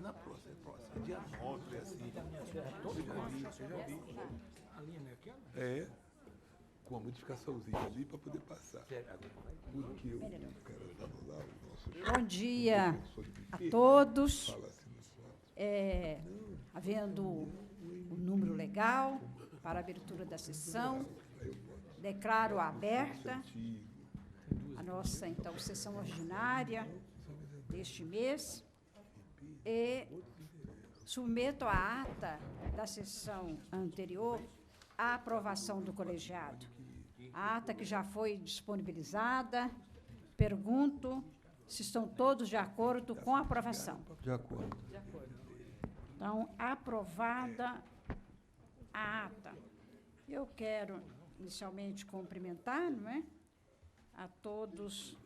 na próxima, dia 9, assim. Você já vi. A linha não é aquela? É, com uma modificaçãozinha ali para poder passar. Porque o cara estava lá, o nosso Bom dia professor de a buffet, todos. fala assim no quadro. Havendo o número legal para a abertura da sessão, declaro aberta a nossa, então, sessão ordinária deste mês e submeto a ata da sessão anterior à aprovação do colegiado. A ata que já foi disponibilizada, pergunto se estão todos de acordo com a aprovação. De acordo. Então, aprovada a ata. Eu quero, inicialmente, cumprimentar, não é, a todos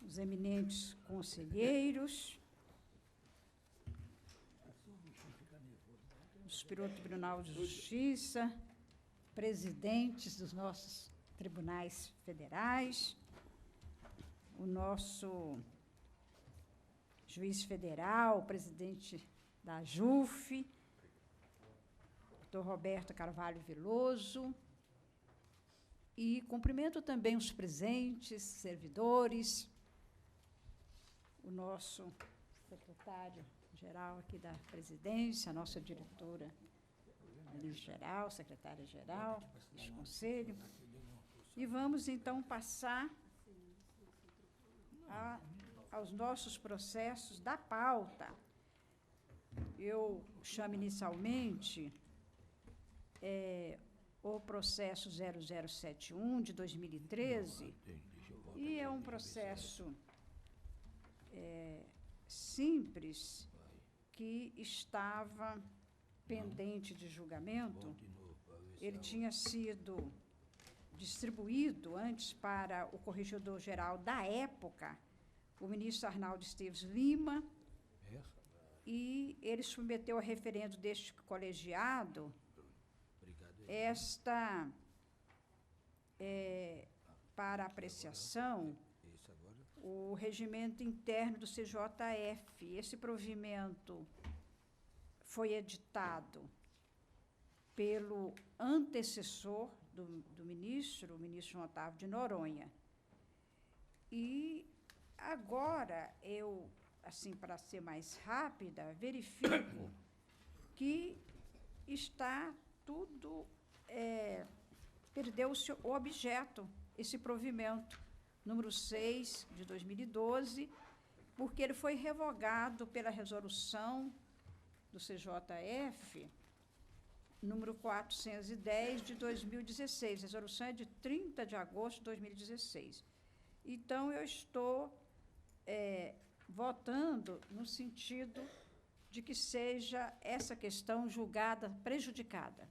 os eminentes conselheiros do Superior Tribunal de Justiça, presidentes dos nossos tribunais federais, o nosso juiz federal, o presidente da JUF, doutor Roberto Carvalho Veloso, e cumprimento também os presentes, servidores, o nosso secretário-geral aqui da presidência, a nossa diretora-geral, secretária-geral deste conselho. E vamos, então, passar aos nossos processos da pauta. Eu chamo inicialmente o processo 0071 de 2013, e é um processo simples que estava pendente de julgamento. Ele tinha sido distribuído antes para o corregedor-geral da época, o ministro Arnaldo Esteves Lima, e ele submeteu a referendo deste colegiado para apreciação o regimento interno do CJF. Esse provimento foi editado pelo antecessor do ministro, o ministro João Otávio de Noronha. E agora eu, assim, para ser mais rápida, verifico que está tudo, perdeu o objeto, esse provimento, número 6 de 2012, porque ele foi revogado pela resolução do CJF, número 410 de 2016. A resolução é de 30 de agosto de 2016. Então, eu estou votando no sentido de que seja essa questão julgada prejudicada.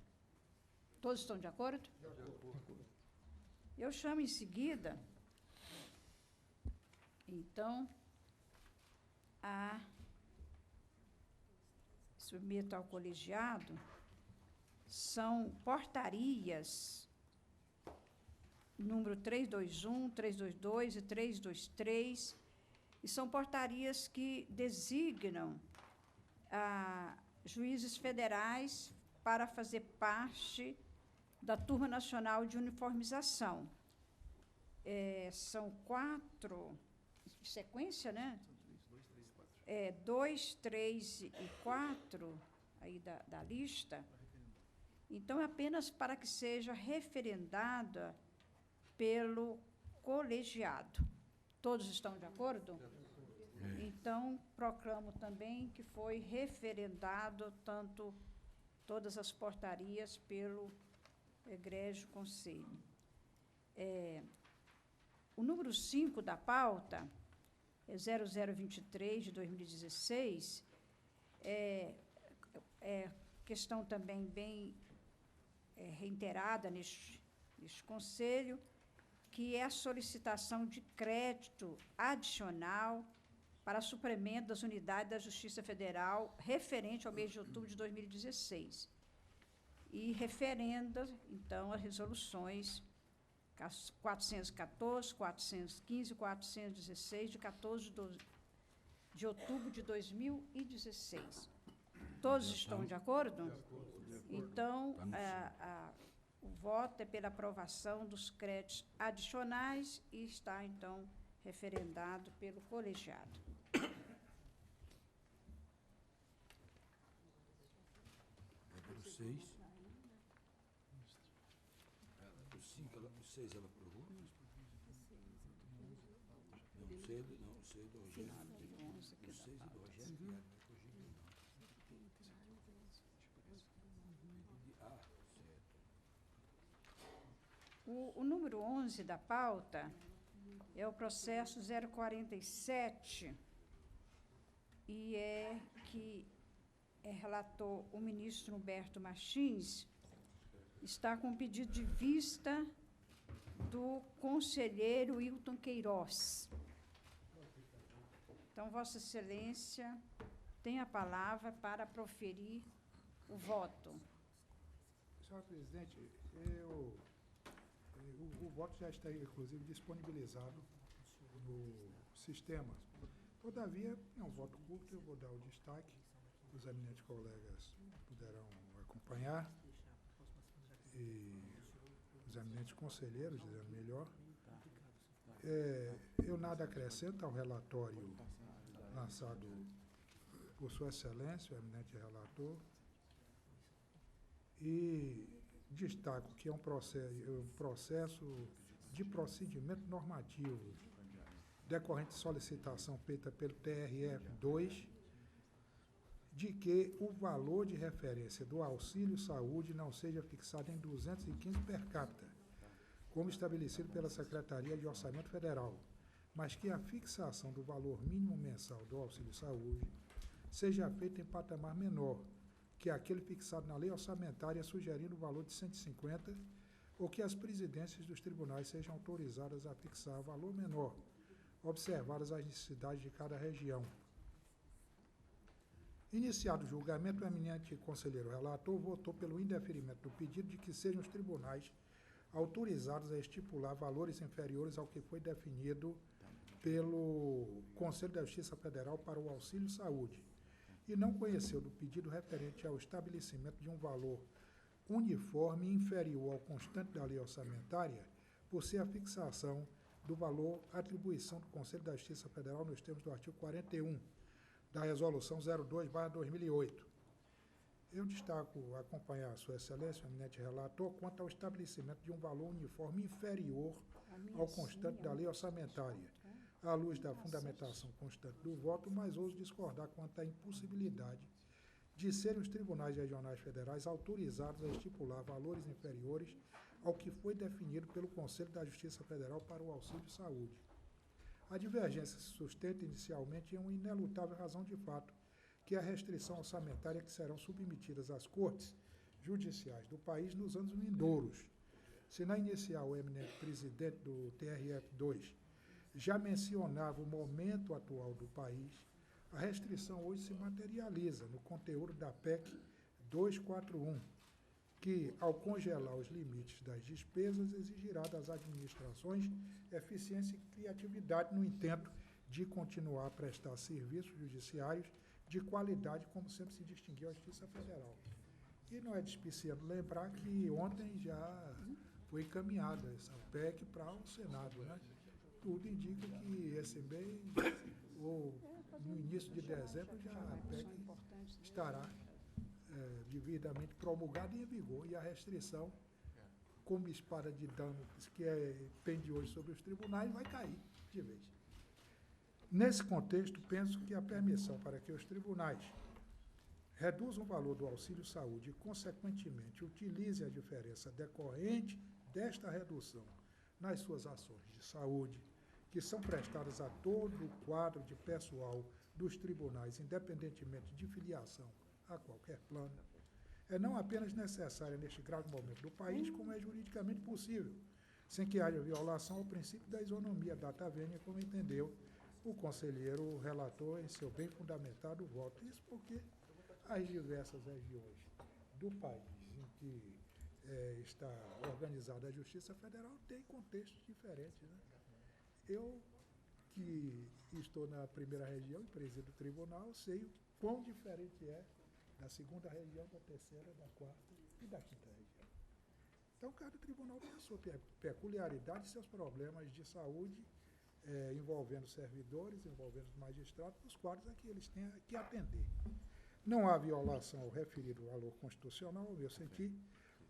Todos estão de acordo? De acordo. Eu chamo em seguida, então, submeto ao colegiado, são portarias número 321, 322 e 323, e são portarias que designam juízes federais para fazer parte da Turma Nacional de Uniformização. São 4, sequência, né? 2, 3 e 4, aí da lista. Então, é apenas para que seja referendada pelo colegiado. Todos estão de acordo? Então, proclamo também que foi referendado todas as portarias pelo egrégio conselho. O número 5 da pauta, 0023 de 2016, questão também bem reiterada neste conselho, que é a solicitação de crédito adicional para suplemento das unidades da Justiça Federal referente ao mês de outubro de 2016. E referenda, então, as resoluções 414, 415 e 416, de 14 de outubro de 2016. Todos estão de acordo? Então, o voto é pela aprovação dos créditos adicionais e está, então, referendado pelo colegiado. O 6. O 5, o 6 ela aprovou? Não, o 6 do Rogério. O 6 é do Rogério Viário, não é corrigido, não. Ah, certo. O número 11 da pauta é o processo 047, e que relator o ministro Humberto Martins, está com pedido de vista do conselheiro Hilton Queiroz. Então, Vossa Excelência tem a palavra para proferir o voto. Senhora presidente, o voto já está, inclusive, disponibilizado no sistema. Todavia, é um voto curto, eu vou dar o destaque, os eminentes colegas poderão acompanhar, e os eminentes conselheiros, dizendo melhor. Eu nada acrescento ao relatório lançado por Sua Excelência, o eminente relator, e destaco que é um processo de procedimento normativo decorrente de solicitação feita pelo TRF-2, de que o valor de referência do auxílio saúde não seja fixado em 215 per capita, como estabelecido pela Secretaria de Orçamento Federal, mas que a fixação do valor mínimo mensal do auxílio saúde seja feita em patamar menor que aquele fixado na lei orçamentária, sugerindo o valor de 150, ou que as presidências dos tribunais sejam autorizadas a fixar valor menor, observadas as necessidades de cada região. Iniciado o julgamento, o eminente conselheiro relator votou pelo indeferimento do pedido de que sejam os tribunais autorizados a estipular valores inferiores ao que foi definido pelo Conselho da Justiça Federal para o auxílio saúde, e não conheceu do pedido referente ao estabelecimento de um valor uniforme inferior ao constante da lei orçamentária, por ser a fixação do valor atribuição do Conselho da Justiça Federal nos termos do artigo 41 da Resolução 02/2008. Eu destaco acompanhar a Sua Excelência, o eminente relator, quanto ao estabelecimento de um valor uniforme inferior ao constante da lei orçamentária, à luz da fundamentação constante do voto, mas ouso discordar quanto à impossibilidade de serem os tribunais regionais federais autorizados a estipular valores inferiores ao que foi definido pelo Conselho da Justiça Federal para o auxílio saúde. A divergência se sustenta inicialmente em uma inelutável razão de fato, que é a restrição orçamentária que serão submetidas às cortes judiciais do país nos anos vindouros. Se na inicial o eminente presidente do TRF-2 já mencionava o momento atual do país, a restrição hoje se materializa no conteúdo da PEC 241, que, ao congelar os limites das despesas, exigirá das administrações eficiência e criatividade no intento de continuar a prestar serviços judiciários de qualidade, como sempre se distinguiu a Justiça Federal. E não é despiciando lembrar que ontem já foi encaminhada essa PEC para o Senado, né? Tudo indica que esse mês, ou no início de dezembro, já a PEC estará devidamente promulgada e em vigor, e a restrição, como espada de Damocles que pende hoje sobre os tribunais, vai cair de vez. Nesse contexto, penso que a permissão para que os tribunais reduzam o valor do auxílio saúde e, consequentemente, utilizem a diferença decorrente desta redução nas suas ações de saúde, que são prestadas a todo o quadro de pessoal dos tribunais, independentemente de filiação a qualquer plano, é não apenas necessária neste grave momento do país, como é juridicamente possível, sem que haja violação ao princípio da isonomia data venia, como entendeu o conselheiro relator em seu bem fundamentado voto. Isso porque as diversas regiões do país em que está organizada a Justiça Federal têm contextos diferentes, né? Eu, que estou na primeira região e presido o tribunal, sei o quão diferente é da segunda região, da terceira, da quarta e da quinta região. Então, cada tribunal tem a sua peculiaridade e seus problemas de saúde, envolvendo servidores, envolvendo os magistrados, os quais é que eles têm que atender. Não há violação ao referido valor constitucional, ao meu sentir,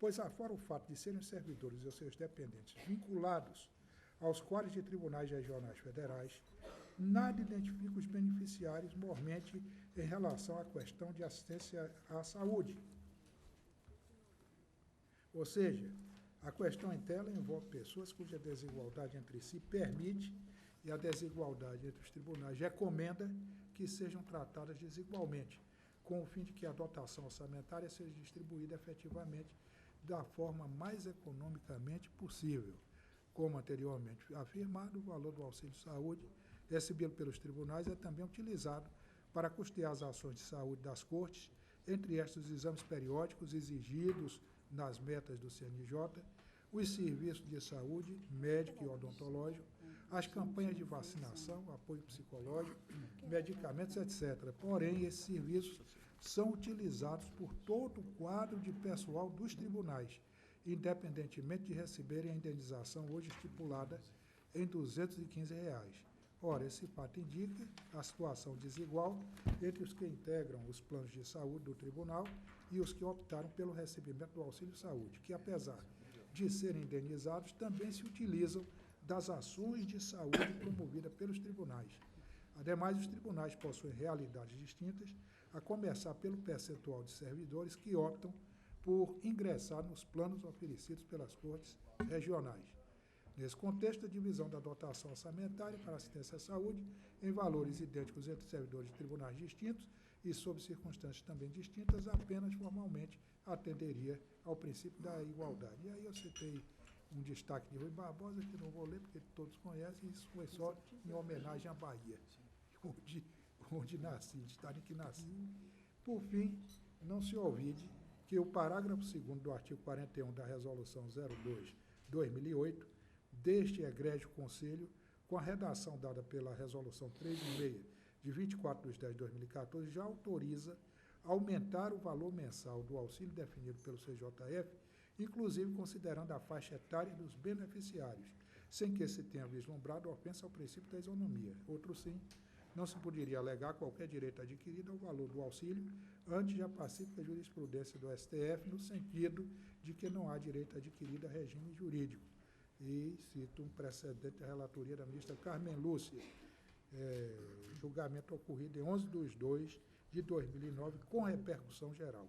pois afora o fato de serem servidores e os seus dependentes vinculados aos quadros de tribunais regionais federais, nada identifica os beneficiários mormente em relação à questão de assistência à saúde. Ou seja, a questão em tela envolve pessoas cuja desigualdade entre si permite e a desigualdade entre os tribunais recomenda que sejam tratadas desigualmente, com o fim de que a dotação orçamentária seja distribuída efetivamente da forma mais economicamente possível. Como anteriormente afirmado, o valor do auxílio-saúde recebido pelos tribunais é também utilizado para custear as ações de saúde das cortes, entre estes os exames periódicos exigidos nas metas do CNJ, os serviços de saúde, médico e odontológico, as campanhas de vacinação, apoio psicológico, medicamentos, etc. Porém, esses serviços são utilizados por todo o quadro de pessoal dos tribunais, independentemente de receberem a indenização hoje estipulada em R$ 215. Ora, esse fato indica a situação desigual entre os que integram os planos de saúde do tribunal e os que optaram pelo recebimento do auxílio-saúde, que, apesar de serem indenizados, também se utilizam das ações de saúde promovidas pelos tribunais. Ademais, os tribunais possuem realidades distintas, a começar pelo percentual de servidores que optam por ingressar nos planos oferecidos pelas cortes regionais. Nesse contexto, a divisão da dotação orçamentária para assistência à saúde em valores idênticos entre servidores de tribunais distintos e sob circunstâncias também distintas, apenas formalmente atenderia ao princípio da igualdade. E aí eu citei um destaque de Rui Barbosa, que não vou ler porque todos conhecem, isso foi só em homenagem à Bahia, onde nasci, de estado em que nasci. Por fim, não se olvide que o parágrafo 2º do artigo 41 da Resolução 02/2008, deste egrégio Conselho, com a redação dada pela Resolução 316, de 24/10/2014, já autoriza aumentar o valor mensal do auxílio definido pelo CJF, inclusive considerando a faixa etária dos beneficiários, sem que se tenha vislumbrado ofensa ao princípio da isonomia. Outro sim, não se poderia alegar qualquer direito adquirido ao valor do auxílio antes da pacífica jurisprudência do STF, no sentido de que não há direito adquirido a regime jurídico. E cito um precedente da relatoria da ministra Carmen Lúcia, julgamento ocorrido em 11/2/2009, com repercussão geral.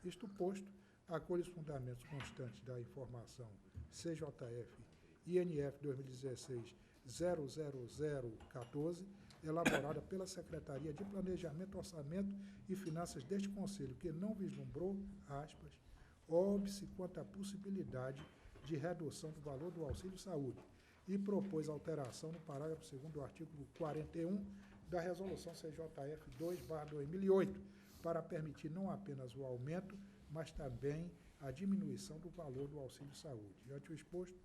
Isto posto, acolho os fundamentos constantes da informação CJF INF 2016-00014, elaborada pela Secretaria de Planejamento, Orçamento e Finanças deste Conselho, que não vislumbrou, aspas, óbice quanto à possibilidade de redução do valor do auxílio-saúde e propôs alteração no parágrafo 2º do artigo 41 da Resolução CJF 2/2008, para permitir não apenas o aumento, mas também a diminuição do valor do auxílio-saúde. Diante o exposto,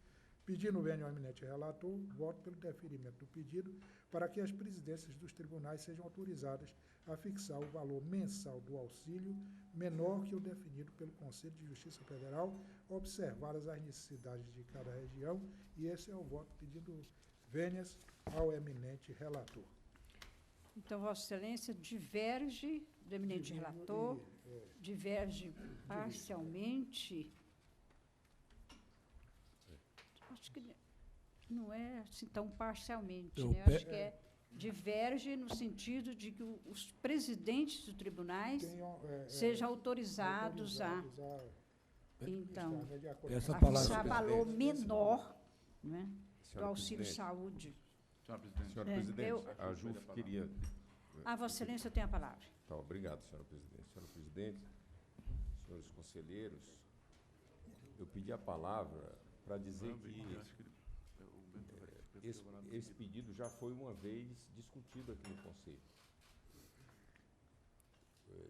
pedindo venho ao eminente relator, voto pelo deferimento do pedido para que as presidências dos tribunais sejam autorizadas a fixar o valor mensal do auxílio menor que o definido pelo Conselho de Justiça Federal, observadas as necessidades de cada região, e esse é o voto pedindo vênias ao eminente relator. Então, Vossa Excelência diverge do eminente relator, diverge parcialmente. Acho que não é assim tão parcialmente, né? Acho que diverge no sentido de que os presidentes dos tribunais sejam autorizados a então, Essa a palavra, fixar valor menor, né, do Senhora auxílio-saúde. Senhora presidente, a JUF queria... Vossa Excelência tem a palavra. Tá, obrigado, senhora presidente. Senhora presidente, senhores conselheiros, eu pedi a palavra para dizer que esse pedido já foi uma vez discutido aqui no Conselho.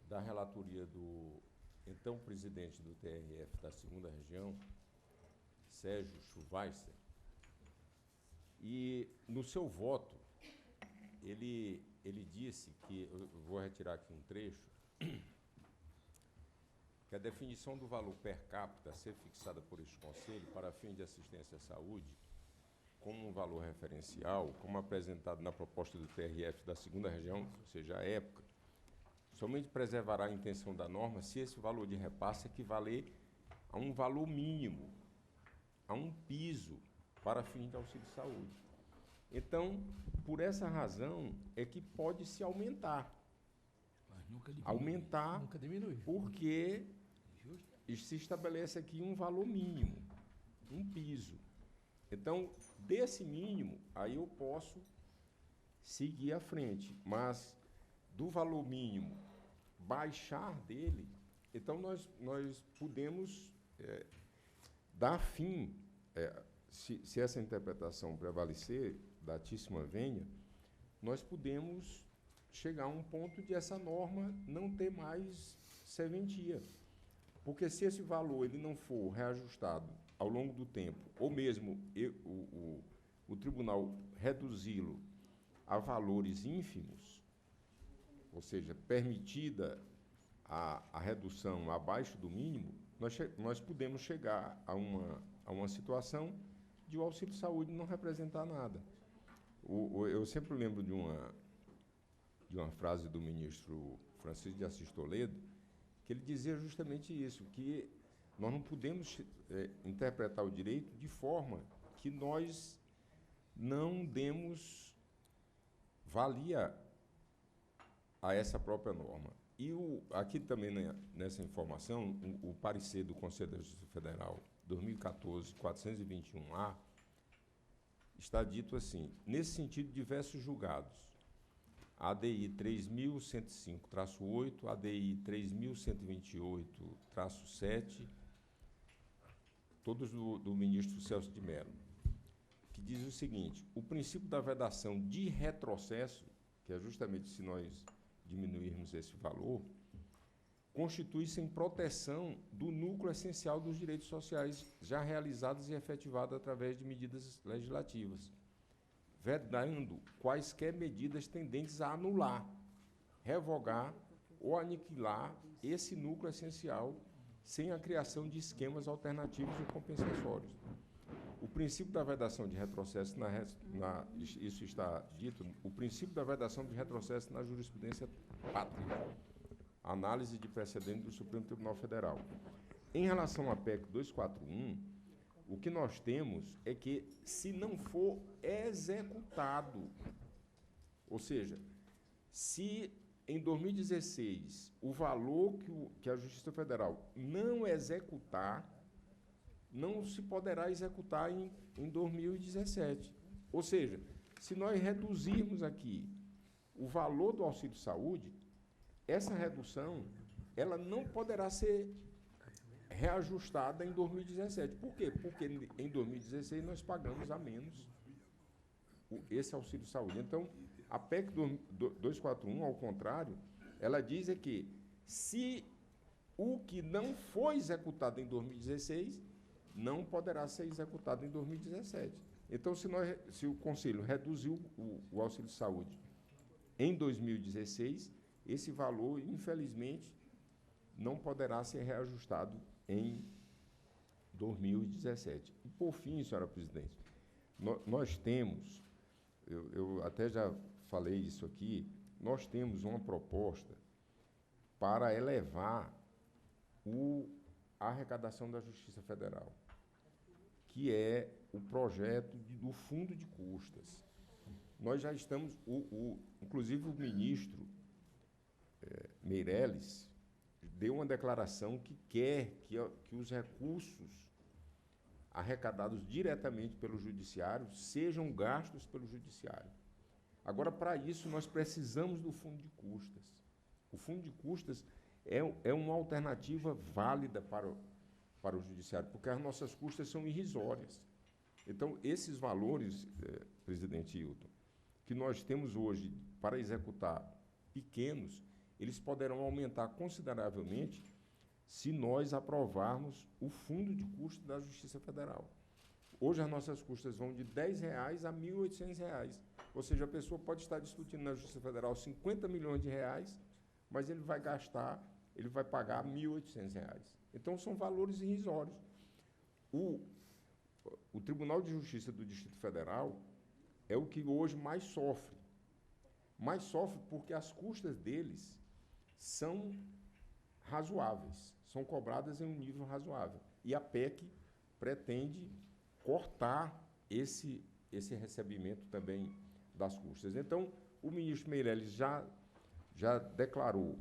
Da relatoria do então presidente do TRF da 2ª Região, Sérgio Schweitzer, e no seu voto, ele disse que, eu vou retirar aqui um trecho, que a definição do valor per capita a ser fixada por este Conselho para fins de assistência à saúde, como um valor referencial, como apresentado na proposta do TRF da 2ª Região, ou seja, a época, somente preservará a intenção da norma se esse valor de repasse equivaler a um valor mínimo, a um piso para fins de auxílio-saúde. Então, por essa razão, é que pode se aumentar. Mas nunca diminui. Aumentar, Nunca diminui. porque se estabelece aqui um valor mínimo, um piso. Então, desse mínimo, aí eu posso seguir à frente, mas do valor mínimo baixar dele, então nós podemos dar fim, se essa interpretação prevalecer, datíssima venha, nós podemos chegar a um ponto de essa norma não ter mais serventia. Porque se esse valor ele não for reajustado ao longo do tempo, ou mesmo o tribunal reduzi-lo a valores ínfimos, ou seja, permitida a redução abaixo do mínimo, nós podemos chegar a uma situação de o auxílio-saúde não representar nada. Eu sempre lembro de uma frase do ministro Francisco de Assis Toledo, que ele dizia justamente isso, que nós não podemos interpretar o direito de forma que nós não demos valia a essa própria norma. E aqui também, nessa informação, o parecer do Conselho da Justiça Federal 2014-421-A está dito assim: nesse sentido, diversos julgados, ADI 3.105-8, ADI 3.128-7, todos do ministro Celso de Mello, que diz o seguinte: o princípio da vedação de retrocesso, que é justamente se nós diminuirmos esse valor, constitui-se em proteção do núcleo essencial dos direitos sociais já realizados e efetivados através de medidas legislativas, vedando quaisquer medidas tendentes a anular, revogar ou aniquilar esse núcleo essencial sem a criação de esquemas alternativos e compensatórios. O princípio da vedação de retrocesso, isso está dito, o princípio da vedação de retrocesso na jurisprudência pátria, análise de precedente do Supremo Tribunal Federal. Em relação à PEC 241, o que nós temos é que, se não for executado, ou seja, se em 2016 o valor que a Justiça Federal não executar, não se poderá executar em 2017. Ou seja, se nós reduzirmos aqui o valor do auxílio-saúde, essa redução ela não poderá ser reajustada em 2017. Por quê? Porque em 2016 nós pagamos a menos esse auxílio-saúde. Então, a PEC 241, ao contrário, ela diz que se o que não foi executado em 2016 não poderá ser executado em 2017. Então, se o Conselho reduziu o auxílio-saúde em 2016, esse valor, infelizmente, não poderá ser reajustado em 2017. E, por fim, senhora presidente, nós temos, eu até já falei isso aqui, nós temos uma proposta para elevar a arrecadação da Justiça Federal, que é o projeto do Fundo de Custas. Nós já estamos, inclusive o ministro Meirelles deu uma declaração que quer que os recursos arrecadados diretamente pelo Judiciário sejam gastos pelo Judiciário. Agora, para isso, nós precisamos do Fundo de Custas. O Fundo de Custas é uma alternativa válida para o Judiciário, porque as nossas custas são irrisórias. Então, esses valores, presidente Hilton, que nós temos hoje para executar pequenos, eles poderão aumentar consideravelmente se nós aprovarmos o Fundo de Custos da Justiça Federal. Hoje, as nossas custas vão de R$ 10 a R$ 1.800. Ou seja, a pessoa pode estar discutindo na Justiça Federal 50 milhões de reais, mas ele vai pagar R$ 1.800. Então, são valores irrisórios. O Tribunal de Justiça do Distrito Federal é o que hoje mais sofre. Mais sofre porque as custas deles são razoáveis, são cobradas em um nível razoável. E a PEC pretende cortar esse recebimento também das custas. Então, o ministro Meirelles já declarou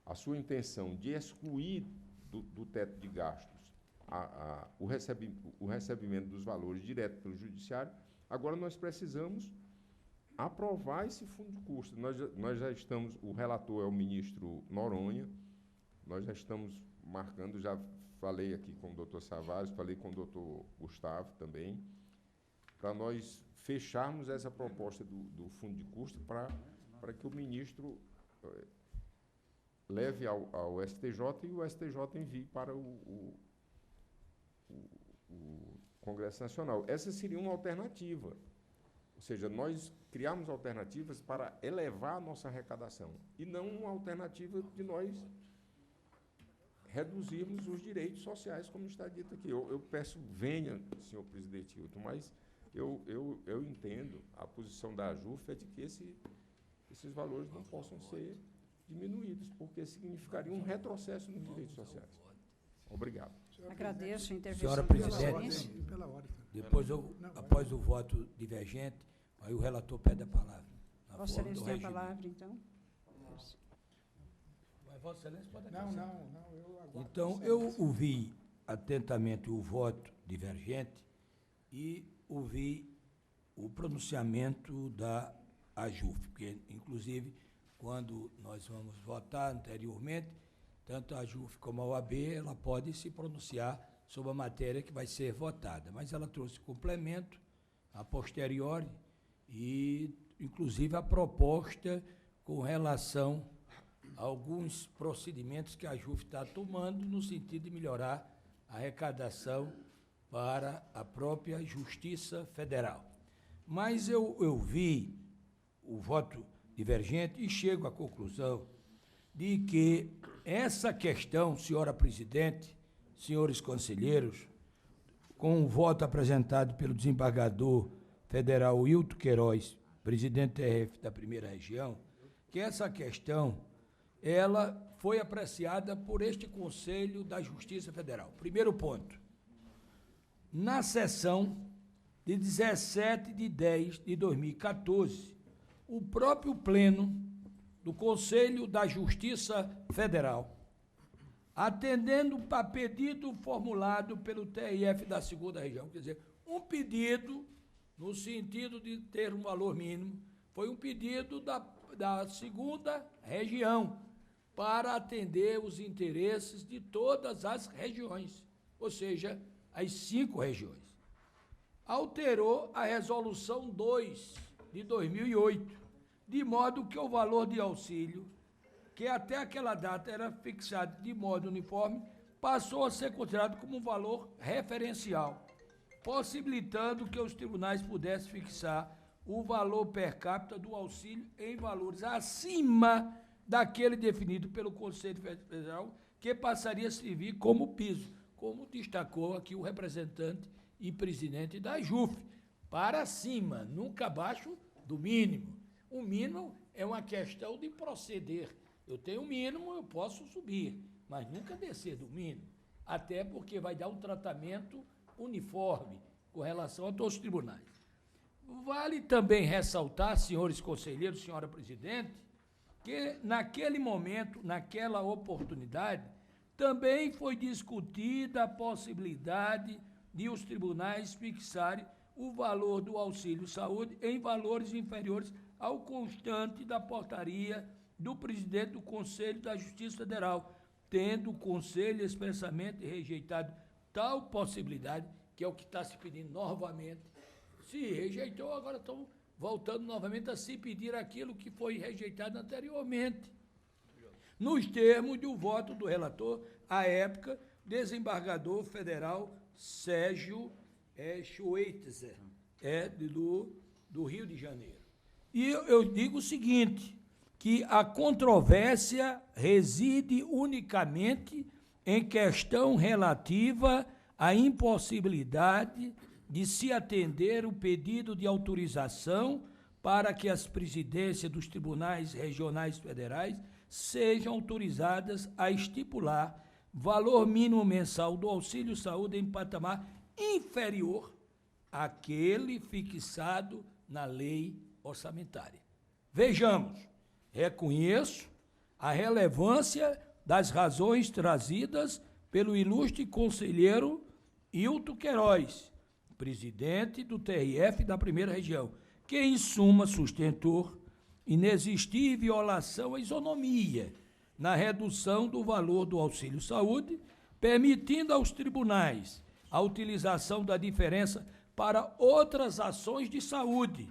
a sua intenção de excluir do teto de gastos o recebimento dos valores direto pelo Judiciário. Agora nós precisamos aprovar esse fundo de custos. Nós já estamos, o relator é o ministro Noronha, nós já estamos marcando, já falei aqui com o doutor Savas, falei com o doutor Gustavo também, para nós fecharmos essa proposta do fundo de custos para que o ministro leve ao STJ e o STJ envie para o Congresso Nacional. Essa seria uma alternativa. Ou seja, nós criamos alternativas para elevar a nossa arrecadação e não uma alternativa de nós reduzirmos os direitos sociais, como está dito aqui. Eu peço, venha, senhor presidente Hilton, mas eu entendo a posição da AJUF é de que esses valores não possam ser diminuídos, porque significaria um retrocesso nos direitos sociais. Obrigado. Agradeço a intervenção. Senhora do presidente, Pela ordem. depois, após o voto divergente, aí o relator pede a palavra. Vossa Excelência tem a palavra, então. Mas Vossa Excelência pode Não, eu aguardo. Então, eu ouvi atentamente o voto divergente e ouvi o pronunciamento da AJUF, porque, inclusive, quando nós vamos votar anteriormente, tanto a AJUF como a OAB, ela pode se pronunciar sobre a matéria que vai ser votada, mas ela trouxe complemento a posteriori e, inclusive, a proposta com relação a alguns procedimentos que a AJUF está tomando no sentido de melhorar a arrecadação para a própria Justiça Federal. Mas eu vi o voto divergente e chego à conclusão de que essa questão, senhora presidente, senhores conselheiros, com o voto apresentado pelo desembargador federal Wilton Queiroz, presidente TRF da primeira região, que essa questão ela foi apreciada por este Conselho da Justiça Federal. Primeiro ponto, na sessão de 17 de 10 de 2014, o próprio Pleno do Conselho da Justiça Federal, atendendo a pedido formulado pelo TRF da segunda região, quer dizer, um pedido no sentido de ter um valor mínimo, foi um pedido da segunda região para atender os interesses de todas as regiões, ou seja, as 5 regiões. Alterou a Resolução 2 de 2008, de modo que o valor de auxílio, que até aquela data era fixado de modo uniforme, passou a ser considerado como um valor referencial, possibilitando que os tribunais pudessem fixar o valor per capita do auxílio em valores acima daquele definido pelo Conselho Federal, que passaria a servir como piso, como destacou aqui o representante e presidente da AJUF, para cima, nunca abaixo do mínimo. O mínimo é uma questão de proceder. Eu tenho um mínimo, eu posso subir, mas nunca descer do mínimo, até porque vai dar um tratamento uniforme com relação a todos os tribunais. Vale também ressaltar, senhores conselheiros, senhora presidente, que naquele momento, naquela oportunidade, também foi discutida a possibilidade de os tribunais fixarem o valor do auxílio saúde em valores inferiores ao constante da portaria do presidente do Conselho da Justiça Federal, tendo o Conselho expressamente rejeitado tal possibilidade, que é o que está se pedindo novamente. Se rejeitou, agora estão voltando novamente a se pedir aquilo que foi rejeitado anteriormente. Nos termos do voto do relator, à época, desembargador federal Sérgio Schweitzer, do Rio de Janeiro. E eu digo o seguinte, que a controvérsia reside unicamente em questão relativa à impossibilidade de se atender o pedido de autorização para que as presidências dos tribunais regionais federais sejam autorizadas a estipular valor mínimo mensal do auxílio-saúde em patamar inferior àquele fixado na lei orçamentária. Vejamos, reconheço a relevância das razões trazidas pelo ilustre conselheiro Hilton Queiroz, presidente do TRF da Primeira Região, que, em suma, sustentou inexistir violação à isonomia na redução do valor do auxílio-saúde, permitindo aos tribunais a utilização da diferença para outras ações de saúde.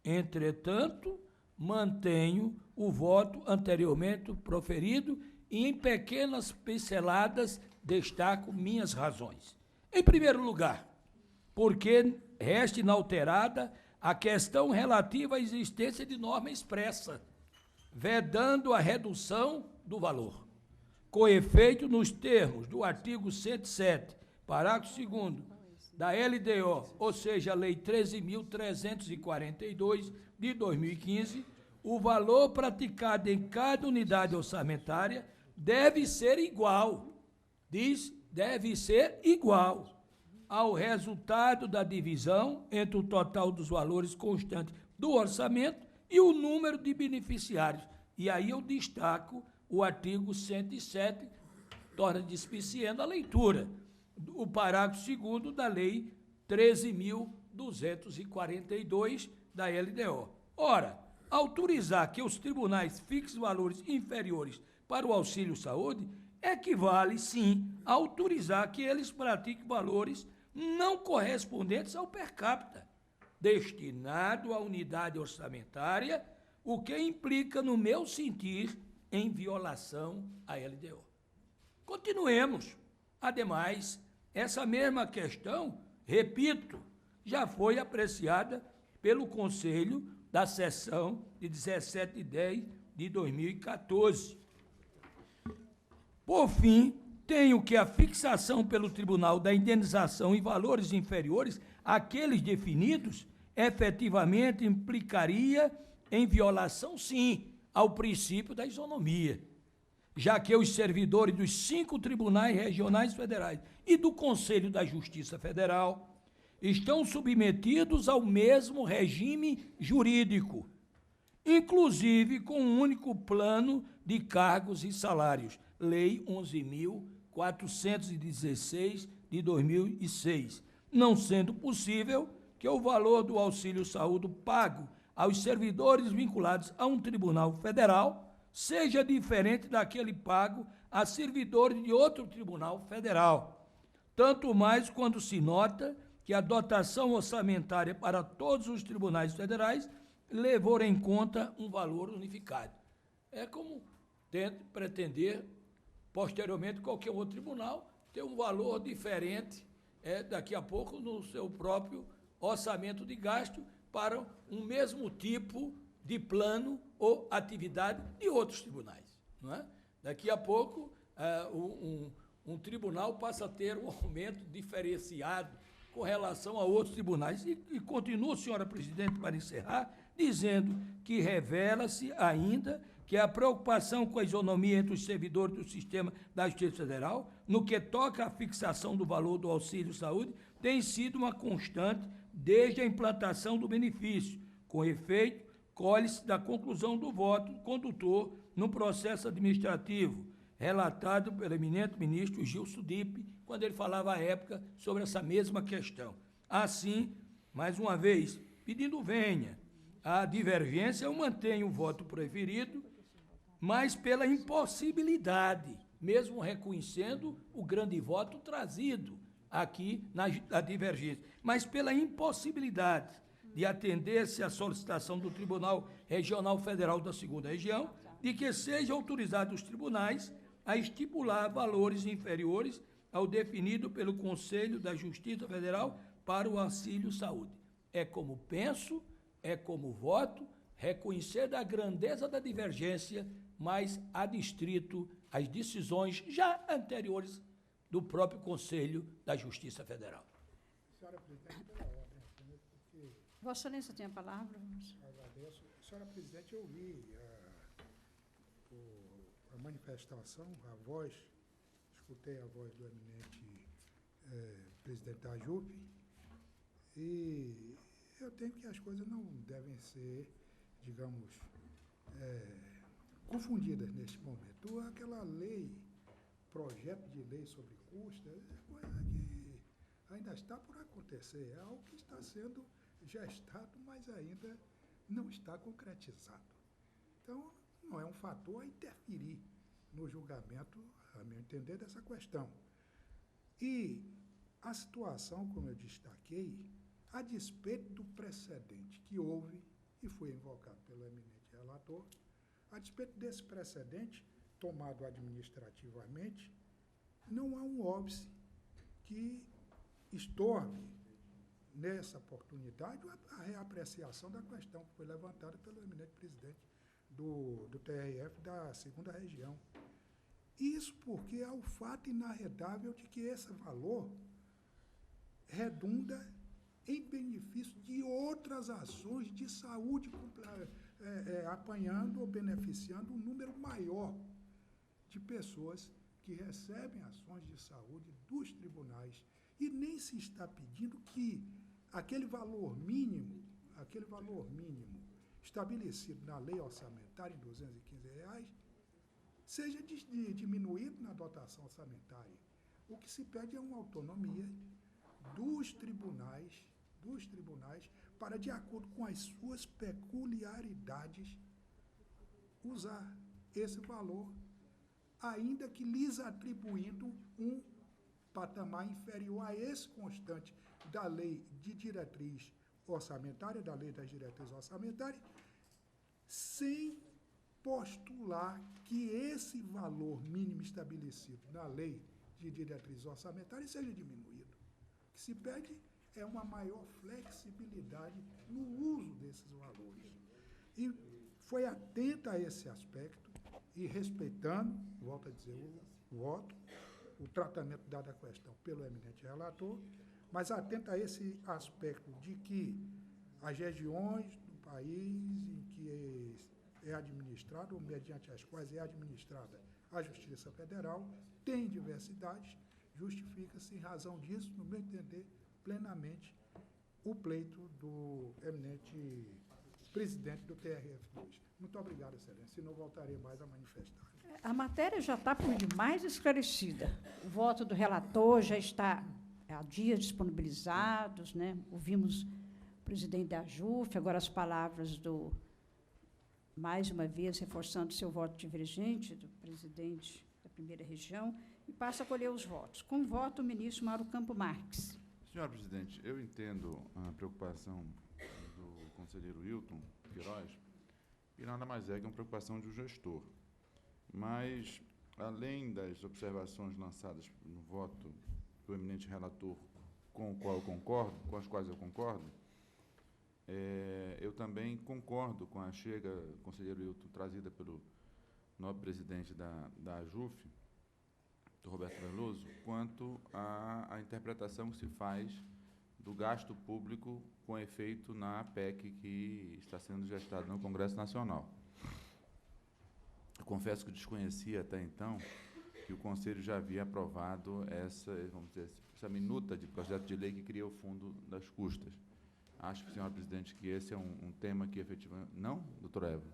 Entretanto, mantenho o voto anteriormente proferido e, em pequenas pinceladas, destaco minhas razões. Em primeiro lugar, porque resta inalterada a questão relativa à existência de norma expressa, vedando a redução do valor, com efeito nos termos do artigo 107, parágrafo 2º, da LDO, ou seja, a Lei 13.342, de 2015, o valor praticado em cada unidade orçamentária deve ser igual, deve ser igual ao resultado da divisão entre o total dos valores constantes do orçamento e o número de beneficiários. E aí eu destaco o artigo 107, torna despiciente a leitura, o parágrafo 2º da Lei 13.242 da LDO. Ora, autorizar que os tribunais fixem valores inferiores para o auxílio-saúde equivale, sim, a autorizar que eles pratiquem valores não correspondentes ao per capita, destinado à unidade orçamentária, o que implica, no meu sentir, em violação à LDO. Continuemos. Ademais, essa mesma questão, repito, já foi apreciada pelo Conselho da sessão de 17 de 10 de 2014. Por fim, tenho que a fixação pelo Tribunal da indenização em valores inferiores àqueles definidos efetivamente implicaria em violação, sim, ao princípio da isonomia, já que os servidores dos 5 tribunais regionais federais e do Conselho da Justiça Federal estão submetidos ao mesmo regime jurídico, inclusive com um único plano de cargos e salários, Lei 11.416 de 2006, não sendo possível que o valor do auxílio-saúde pago aos servidores vinculados a um tribunal federal seja diferente daquele pago a servidores de outro tribunal federal, tanto mais quando se nota que a dotação orçamentária para todos os tribunais federais levou em conta um valor unificado. É como pretender, posteriormente, qualquer outro tribunal ter um valor diferente, daqui a pouco, no seu próprio orçamento de gasto, para um mesmo tipo de plano ou atividade de outros tribunais. Não é? Daqui a pouco, um tribunal passa a ter um aumento diferenciado com relação a outros tribunais. E continuo, senhora presidente, para encerrar, dizendo que revela-se ainda que a preocupação com a isonomia entre os servidores do sistema da Justiça Federal, no que toca à fixação do valor do auxílio-saúde, tem sido uma constante desde a implantação do benefício. Com efeito, colhe-se da conclusão do voto condutor no processo administrativo, relatado pelo eminente ministro Gilson Dipp, quando ele falava à época sobre essa mesma questão. Assim, mais uma vez, pedindo venha a divergência, eu mantenho o voto preferido, mas pela impossibilidade, mesmo reconhecendo o grande voto trazido aqui na divergência, mas pela impossibilidade de atender-se à solicitação do Tribunal Regional Federal da 2ª Região, de que sejam autorizados os tribunais a estipular valores inferiores ao definido pelo Conselho da Justiça Federal para o auxílio-saúde. É como penso, é como voto, reconhecer a grandeza da divergência, mas adstrito às decisões já anteriores do próprio Conselho da Justiça Federal. Senhora Presidente, pela ordem apenas, porque Vossa Excelência tem a palavra. agradeço. Senhora Presidente, eu li a manifestação, a voz, escutei a voz do eminente presidente da JUF, e eu tenho que as coisas não devem ser, digamos, confundidas neste momento. Aquela lei, projeto de lei sobre custas, é coisa que ainda está por acontecer, é algo que está sendo gestado, mas ainda não está concretizado. Então, não é um fator a interferir no julgamento, a meu entender, dessa questão. E a situação, como eu destaquei, a despeito do precedente que houve e foi invocado pelo eminente relator, a despeito desse precedente tomado administrativamente, não há um óbice que estorve nessa oportunidade a reapreciação da questão que foi levantada pelo eminente presidente do TRF da 2ª Região. Isso porque há o fato inarredável de que esse valor redunda em benefício de outras ações de saúde, apanhando ou beneficiando um número maior de pessoas que recebem ações de saúde dos tribunais. E nem se está pedindo que aquele valor mínimo estabelecido na lei orçamentária em R$ 215, seja diminuído na dotação orçamentária. O que se pede é uma autonomia dos tribunais para, de acordo com as suas peculiaridades, usar esse valor, ainda que lhes atribuindo um patamar inferior a esse constante da lei de diretriz orçamentária, da lei das diretrizes orçamentárias, sem postular que esse valor mínimo estabelecido na lei de diretrizes orçamentárias seja diminuído. O que se pede é uma maior flexibilidade no uso desses valores. E foi atenta a esse aspecto e respeitando, volto a dizer, o voto, o tratamento dado à questão pelo eminente relator, mas atenta a esse aspecto de que as regiões do país em que é administrado, ou mediante as quais é administrada a Justiça Federal, têm diversidades, justifica-se, em razão disso, no meu entender, plenamente, o pleito do eminente presidente do TRF2. Muito obrigado, Excelência, senão voltarei mais a manifestar. A matéria já está por demais esclarecida. O voto do relator já está há dias disponibilizados, né? Ouvimos o presidente da JUF, agora as palavras do, mais uma vez, reforçando seu voto divergente, do presidente da 1ª Região, e passa a colher os votos. Com o voto, o ministro Mauro Campo Marques. Senhor presidente, eu entendo a preocupação do conselheiro Wilton Queiroz, e nada mais é que uma preocupação de um gestor. Mas, além das observações lançadas no voto do eminente relator, com o qual eu concordo, com as quais eu concordo, eu também concordo com a chega, conselheiro Wilton, trazida pelo nobre presidente da JUF, do Roberto Veloso, quanto à interpretação que se faz do gasto público com efeito na PEC que está sendo gestada no Congresso Nacional. Eu confesso que desconhecia até então que o Conselho já havia aprovado essa minuta de projeto de lei que cria o Fundo das Custas. Acho, senhora presidente, que esse é um tema que efetivamente... Não, doutor Eva?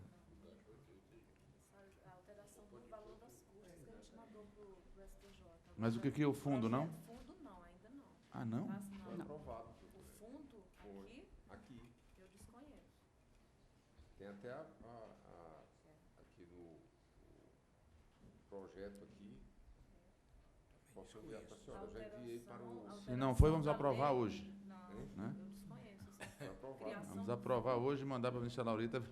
A alteração do valor das custas que a gente mandou para o STJ. Mas o que é o fundo, não? Fundo não, ainda não. Ah, não? Mas Foi aprovado. O fundo Aqui. eu desconheço. Tem até aqui no projeto aqui. Posso enviar para a senhora? Eu já enviei para o... Se não foi, vamos aprovar hoje. Não, Né? eu desconheço. Foi aprovado. Criação Vamos aprovar hoje e mandar para a ministra Laurita.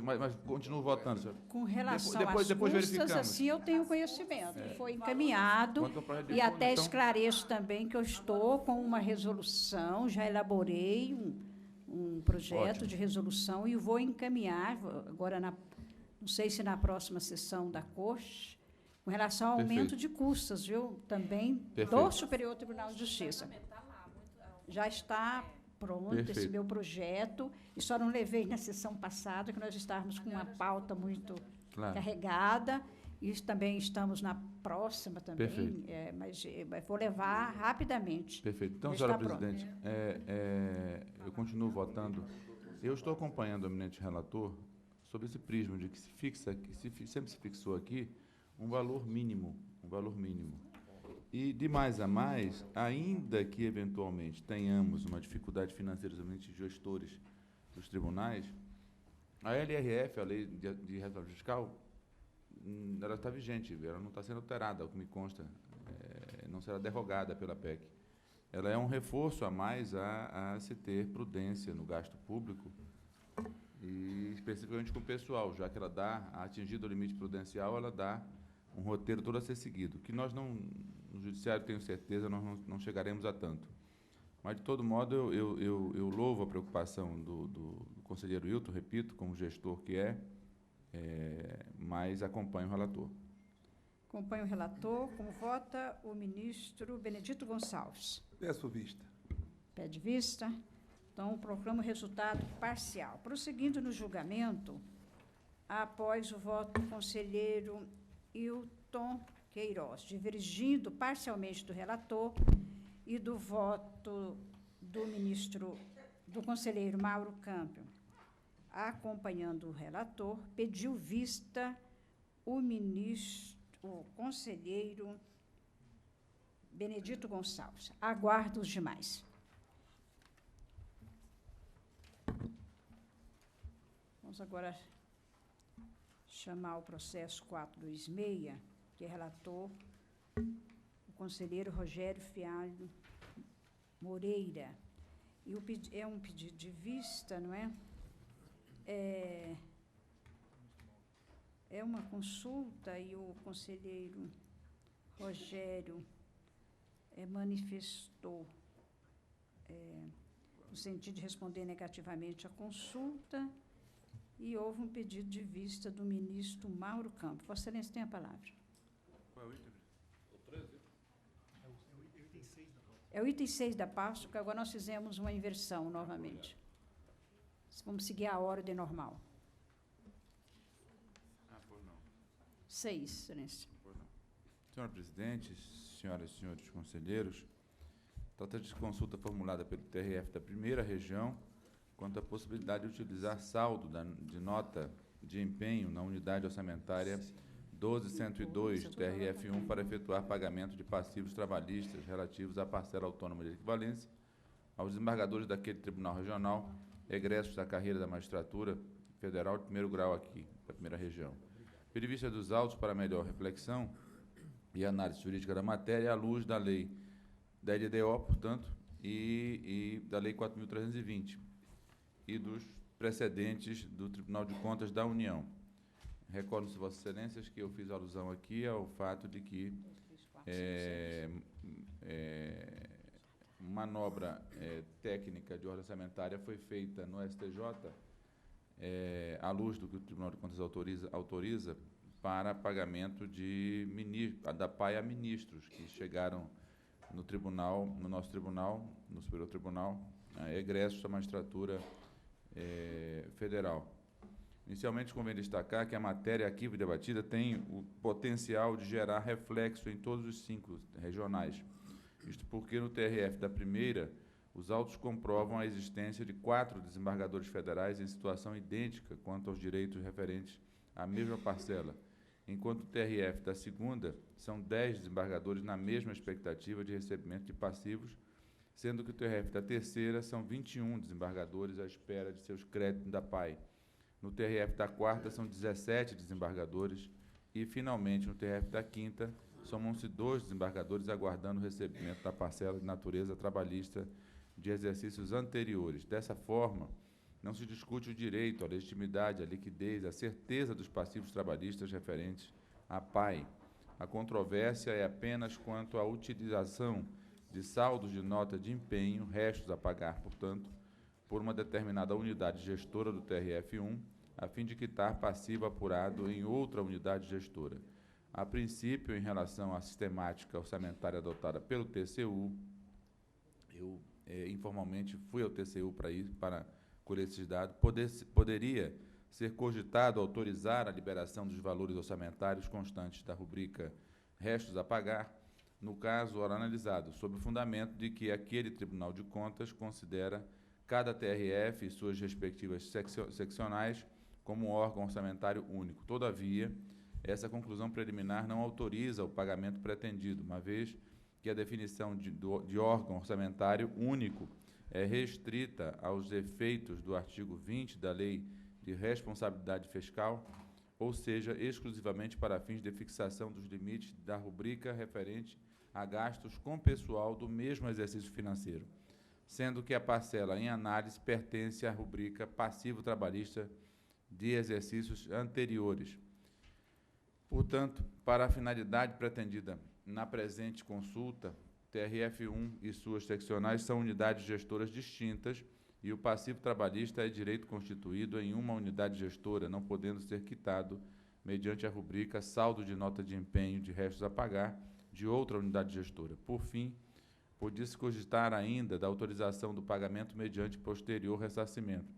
Mas continuo votando, senhor. Com relação Depois às custas, verificamos. assim eu tenho conhecimento. Foi encaminhado Quanto ao projeto de e fundo, até então, esclareço também que eu estou com uma resolução, já elaborei um projeto Ótimo. de resolução e vou encaminhar, agora, não sei se na próxima sessão da Corte, com relação ao aumento Perfeito. de custas, viu? Também do Perfeito. Superior Tribunal de Justiça. Tá lá, Já está pronto esse Perfeito. meu projeto, e só não levei na sessão passada, que nós estávamos com uma pauta muito Claro. carregada, e também estamos na próxima também, Perfeito. mas vou levar rapidamente. Perfeito. Então, Já senhora está pronto. presidente, eu continuo votando. Eu estou acompanhando o eminente relator sob esse prisma de que se fixa, sempre se fixou aqui um valor mínimo, E de mais a mais, ainda que eventualmente tenhamos uma dificuldade financeira, somente de gestores dos tribunais, a LRF, a Lei de Responsabilidade Fiscal, ela está vigente, ela não está sendo alterada, o que me consta, não será derrogada pela PEC. Ela é um reforço a mais a se ter prudência no gasto público, e especificamente com o pessoal, já que ela dá, atingido o limite prudencial, ela dá um roteiro todo a ser seguido, que nós não, no Judiciário, tenho certeza, nós não chegaremos a tanto. Mas, de todo modo, eu louvo a preocupação do conselheiro Hilton, repito, como gestor que mas acompanho o relator. Acompanho o relator. Como vota o ministro Benedito Gonçalves? Peço vista. Pede vista. Então, proclamo o resultado parcial. Prosseguindo no julgamento, após o voto do conselheiro Hilton Queiroz, divergindo parcialmente do relator, e do voto do conselheiro Mauro Campbell, acompanhando o relator, pediu vista o conselheiro Benedito Gonçalves. Aguardo os demais. Vamos agora chamar o processo 426, que é relator o conselheiro Rogério Fialho Moreira. E é um pedido de vista, não é? É uma consulta, e o conselheiro Rogério manifestou no sentido de responder negativamente à consulta, e houve um pedido de vista do ministro Mauro Campos. Vossa Excelência tem a palavra. Qual é o item? É o item 6 da pauta, porque agora nós fizemos uma inversão novamente. Vamos seguir a ordem normal. Pois não. 6, Excelência. Pois não. Senhora presidente, senhoras e senhores conselheiros, trata-se de consulta formulada pelo TRF da Primeira Região quanto à possibilidade de utilizar saldo de nota de empenho na unidade orçamentária 12.102, TRF1, para efetuar pagamento de passivos trabalhistas relativos à parcela autônoma de equivalência aos desembargadores daquele Tribunal Regional, egressos da carreira da magistratura federal de primeiro grau aqui, da Primeira Região. Pedi vista dos autos para melhor reflexão e análise jurídica da matéria à luz da lei da LDO, portanto, e da lei 4.320 e dos precedentes do Tribunal de Contas da União. Recordo-se, Vossas Excelências, que eu fiz alusão aqui ao fato de que manobra técnica de ordem orçamentária foi feita no STJ, à luz do que o Tribunal de Contas autoriza para pagamento da PAI a ministros que chegaram no tribunal, no nosso tribunal, no Superior Tribunal, egressos da magistratura federal. Inicialmente, convém destacar que a matéria aqui debatida tem o potencial de gerar reflexo em todos os 5 regionais. Isto porque, no TRF da Primeira, os autos comprovam a existência de 4 desembargadores federais em situação idêntica quanto aos direitos referentes à mesma parcela, enquanto o TRF da Segunda são 10 desembargadores na mesma expectativa de recebimento de passivos, sendo que o TRF da Terceira são 21 desembargadores à espera de seus créditos da PAI. No TRF da Quarta são 17 desembargadores e, finalmente, no TRF da Quinta, somam-se 2 desembargadores aguardando o recebimento da parcela de natureza trabalhista de exercícios anteriores. Dessa forma, não se discute o direito, a legitimidade, a liquidez, a certeza dos passivos trabalhistas referentes à PAI. A controvérsia é apenas quanto à utilização de saldos de nota de empenho, restos a pagar, portanto, por uma determinada unidade gestora do TRF1, a fim de quitar passivo apurado em outra unidade gestora. A princípio, em relação à sistemática orçamentária adotada pelo TCU, eu informalmente fui ao TCU para colher esses dados, poderia ser cogitado autorizar a liberação dos valores orçamentários constantes da rubrica restos a pagar, no caso ora analisado, sob o fundamento de que aquele Tribunal de Contas considera cada TRF e suas respectivas seccionais como um órgão orçamentário único. Todavia, essa conclusão preliminar não autoriza o pagamento pretendido, uma vez que a definição de órgão orçamentário único é restrita aos efeitos do artigo 20 da Lei de Responsabilidade Fiscal, ou seja, exclusivamente para fins de fixação dos limites da rubrica referente a gastos com pessoal do mesmo exercício financeiro, sendo que a parcela em análise pertence à rubrica passivo trabalhista de exercícios anteriores. Portanto, para a finalidade pretendida na presente consulta, TRF1 e suas seccionais são unidades gestoras distintas e o passivo trabalhista é direito constituído em uma unidade gestora, não podendo ser quitado mediante a rubrica saldo de nota de empenho de restos a pagar de outra unidade gestora. Por fim, podia-se cogitar ainda da autorização do pagamento mediante posterior ressarcimento.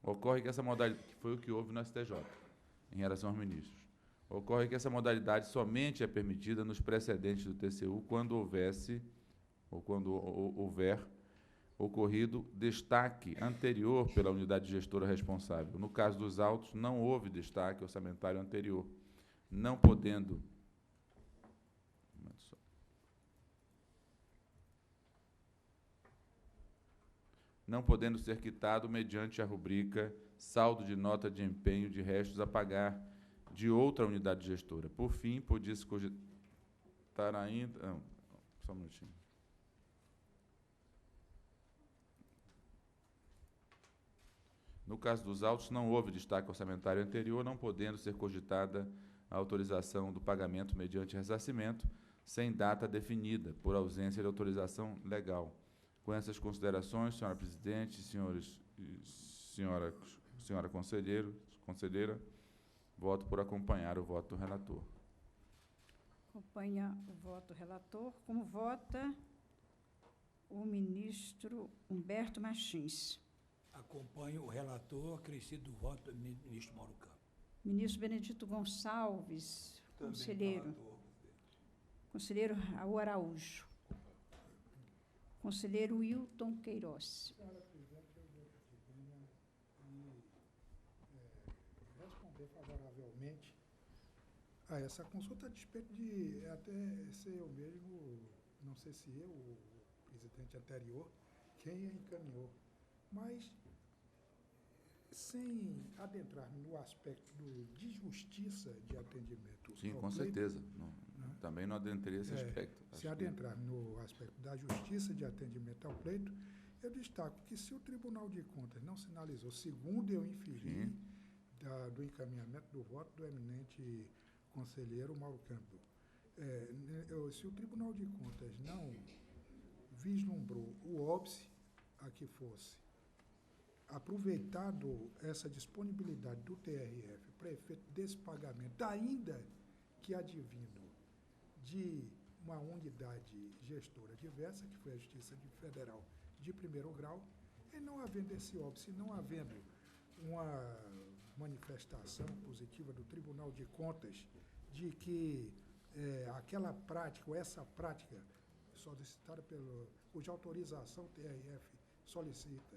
Ocorre que essa modalidade, que foi o que houve no STJ, em relação aos ministros, ocorre que essa modalidade somente é permitida nos precedentes do TCU quando houver ocorrido destaque anterior pela unidade gestora responsável. No caso dos autos, não houve destaque orçamentário anterior, não podendo ser quitado mediante a rubrica saldo de nota de empenho de restos a pagar de outra unidade gestora. Por fim, podia-se cogitar ainda... só um minutinho. No caso dos autos, não houve destaque orçamentário anterior, não podendo ser cogitada a autorização do pagamento mediante ressarcimento, sem data definida, por ausência de autorização legal. Com essas considerações, senhora presidente, senhores e senhora conselheira, voto por acompanhar o voto do relator. Acompanha o voto do relator. Como vota o ministro Humberto Martins? Acompanho o relator, acrescido do voto do ministro Mauro Campos. Ministro Benedito Gonçalves, Também conselheiro. relator. Conselheiro Raul Araújo. Conselheiro Wilton Queiroz. Senhora presidente, eu vou pedir e responder favoravelmente a essa consulta a despeito de até ser eu mesmo, não sei se eu ou o presidente anterior, quem a encaminhou, mas sem adentrar no aspecto de justiça de atendimento. Sim, ao com pleito, certeza. né? Também não adentrei esse aspecto. Se adentrar no aspecto da justiça de atendimento ao pleito, eu destaco que se o Tribunal de Contas não sinalizou, segundo eu inferi do encaminhamento do voto do eminente conselheiro Mauro Campbell, se o Tribunal de Contas não vislumbrou o óbice a que fosse aproveitado essa disponibilidade do TRF para efeito desse pagamento, ainda que advindo de uma unidade gestora diversa, que foi a Justiça Federal de primeiro grau, e não havendo esse óbice, não havendo uma manifestação positiva do Tribunal de Contas de que aquela prática, ou essa prática solicitada cuja autorização o TRF solicita,